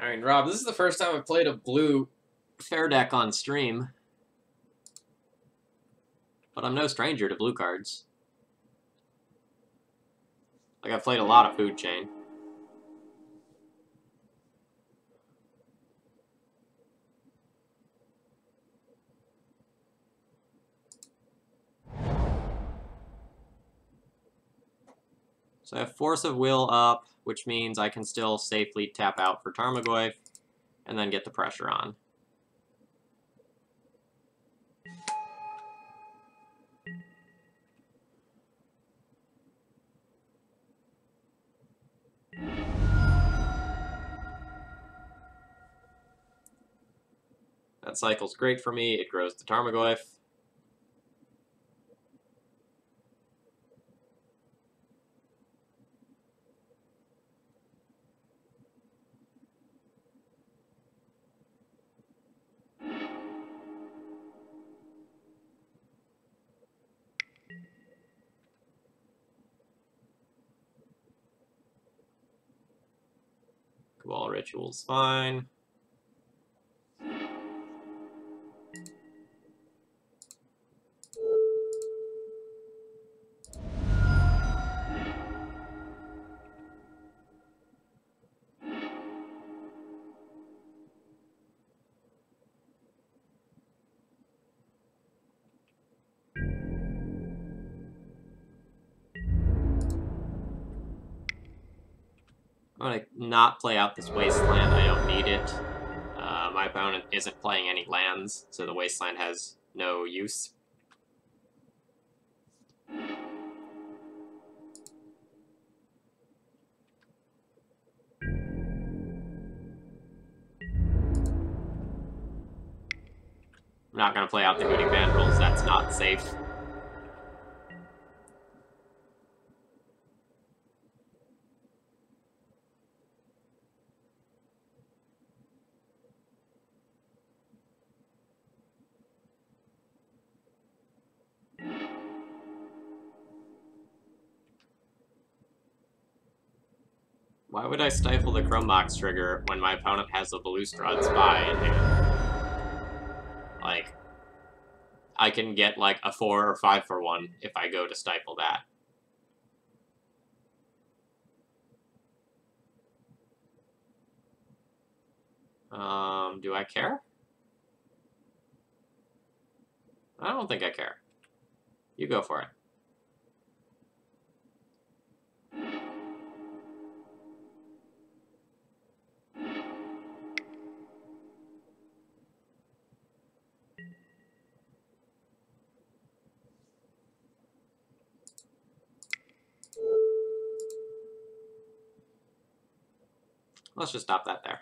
Alright, Rob, this is the first time I've played a blue fair deck on stream. But I'm no stranger to blue cards. Like, I've played a lot of food chain. So I have Force of Will up, which means I can still safely tap out for Tarmogoyf, and then get the pressure on. That cycle's great for me. It grows the Tarmogoyf. Cabal Ritual's fine. I'm going to not play out this Wasteland. I don't need it. My opponent isn't playing any lands, so the Wasteland has no use. I'm not going to play out the Hooting Mandrills. That's not safe. Why would I stifle the Chromebox trigger when my opponent has a Balustrade Spy in hand? Like, I can get like a 4 or 5 for 1 if I go to stifle that. Do I care? I don't think I care. You go for it. Let's just stop that there.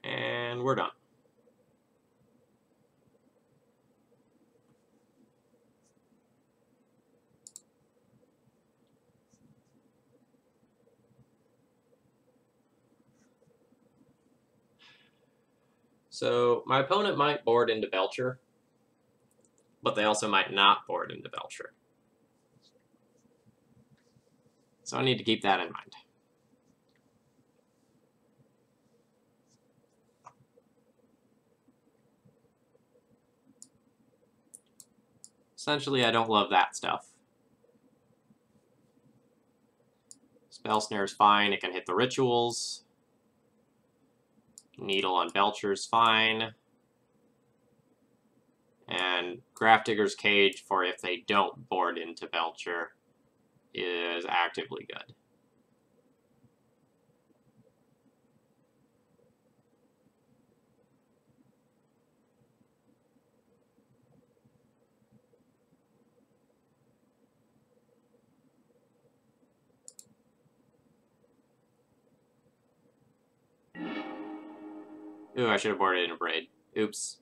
And we're done. So my opponent might board into Belcher, but they also might not board into Belcher. So I need to keep that in mind. Essentially, I don't love that stuff. Spell Snare is fine. It can hit the rituals. Needle on Belcher's fine. And Grafdigger's Cage, for if they don't board into Belcher, is actively good. Ooh, I should have boarded in a Braid. Oops.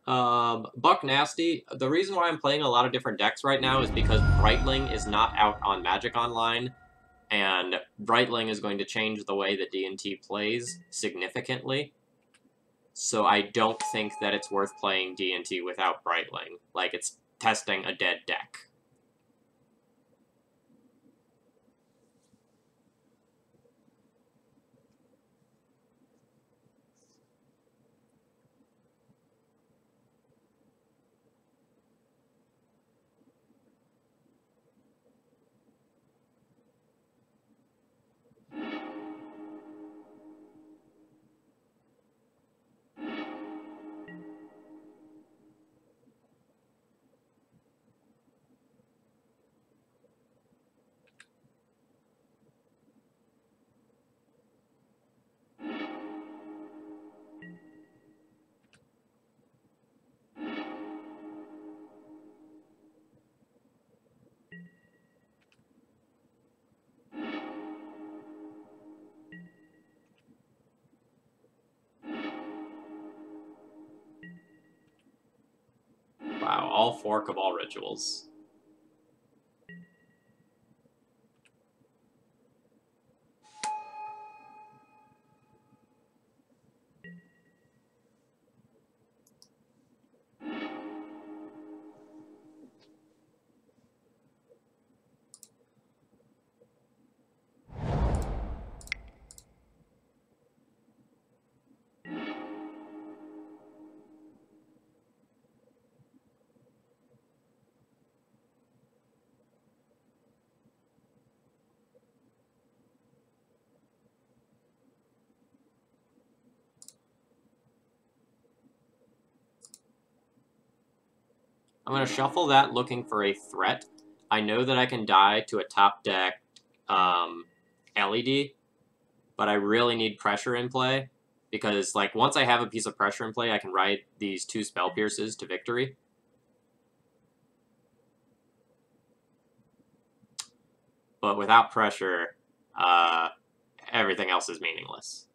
Buck Nasty, the reason why I'm playing a lot of different decks right now is because Brightling is not out on Magic Online, and Brightling is going to change the way that D&T plays significantly. So I don't think that it's worth playing D&T without Brightling. Like, it's testing a dead deck. Wow, all 4 Cabal Rituals. I'm going to shuffle that looking for a threat. I know that I can die to a top deck LED, but I really need pressure in play, because like once I have a piece of pressure in play, I can ride these 2 Spell Pierces to victory. But without pressure, everything else is meaningless.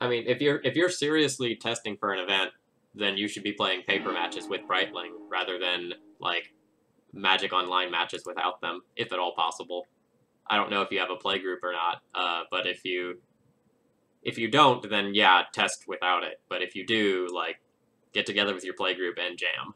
I mean, if you're seriously testing for an event, then you should be playing paper matches with Brightling rather than like Magic Online matches without them, if at all possible. I don't know if you have a play group or not, but if you don't, then yeah, test without it. But if you do, like, get together with your play group and jam.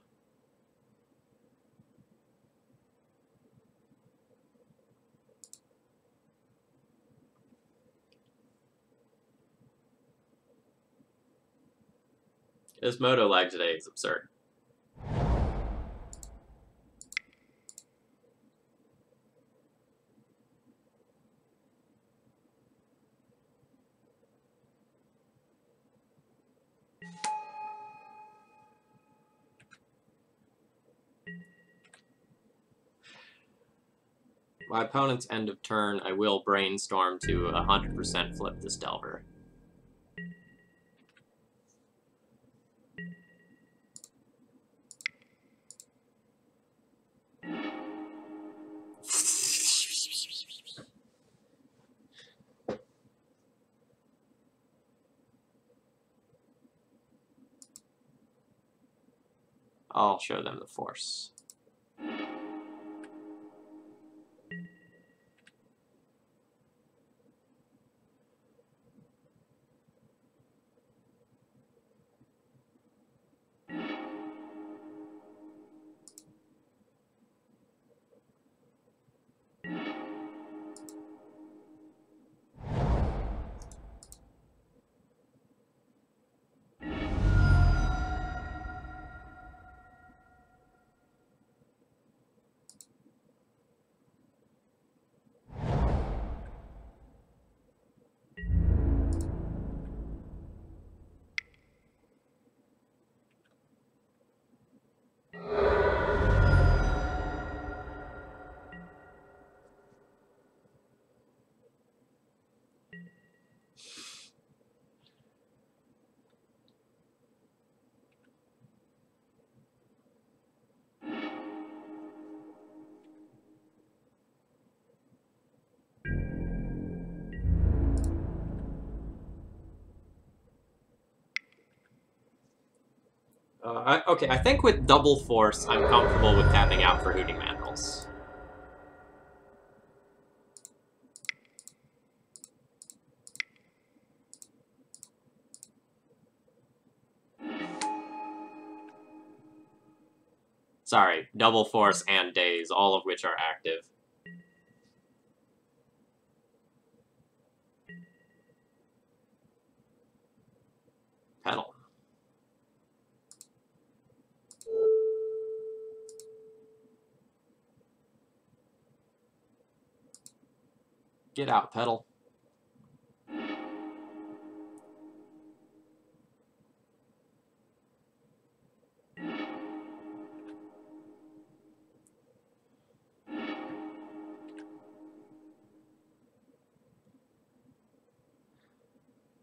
This moto lag today is absurd. My opponent's end of turn, I will brainstorm to 100% flip this Delver. I'll show them the force. Okay, I think with double force, I'm comfortable with tapping out for Hooting Mandrills. Sorry, double force and daze, all of which are active. Pedal. Get out, pedal.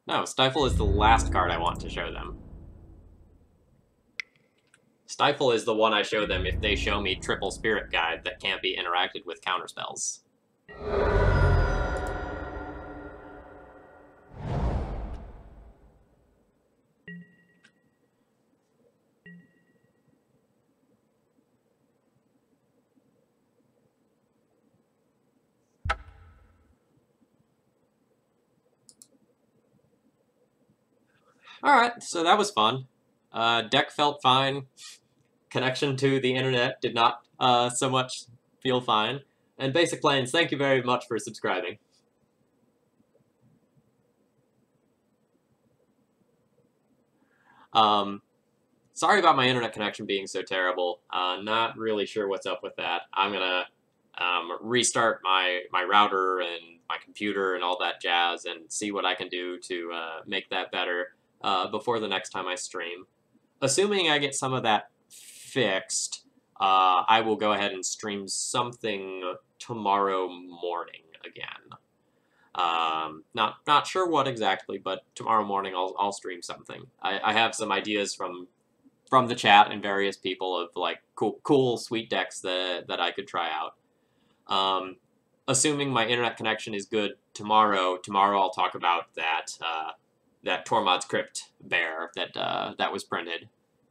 No, Stifle is the last card I want to show them. Stifle is the one I show them if they show me triple Spirit Guide that can't be interacted with counterspells. Alright, so that was fun. Deck felt fine. Connection to the internet did not so much feel fine. And Basic Planes, thank you very much for subscribing. Sorry about my internet connection being so terrible. Not really sure what's up with that. I'm gonna restart my router and my computer and all that jazz and see what I can do to make that better before the next time I stream. Assuming I get some of that fixed, I will go ahead and stream something tomorrow morning again. Not sure what exactly, but tomorrow morning I'll stream something. I have some ideas from the chat and various people of like cool sweet decks that I could try out. Assuming my internet connection is good tomorrow I'll talk about that Tormod's Crypt bear that was printed,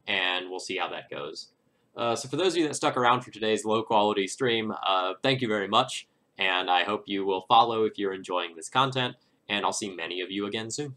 and we'll see how that goes. So for those of you that stuck around for today's low-quality stream, thank you very much, and I hope you will follow if you're enjoying this content, and I'll see many of you again soon.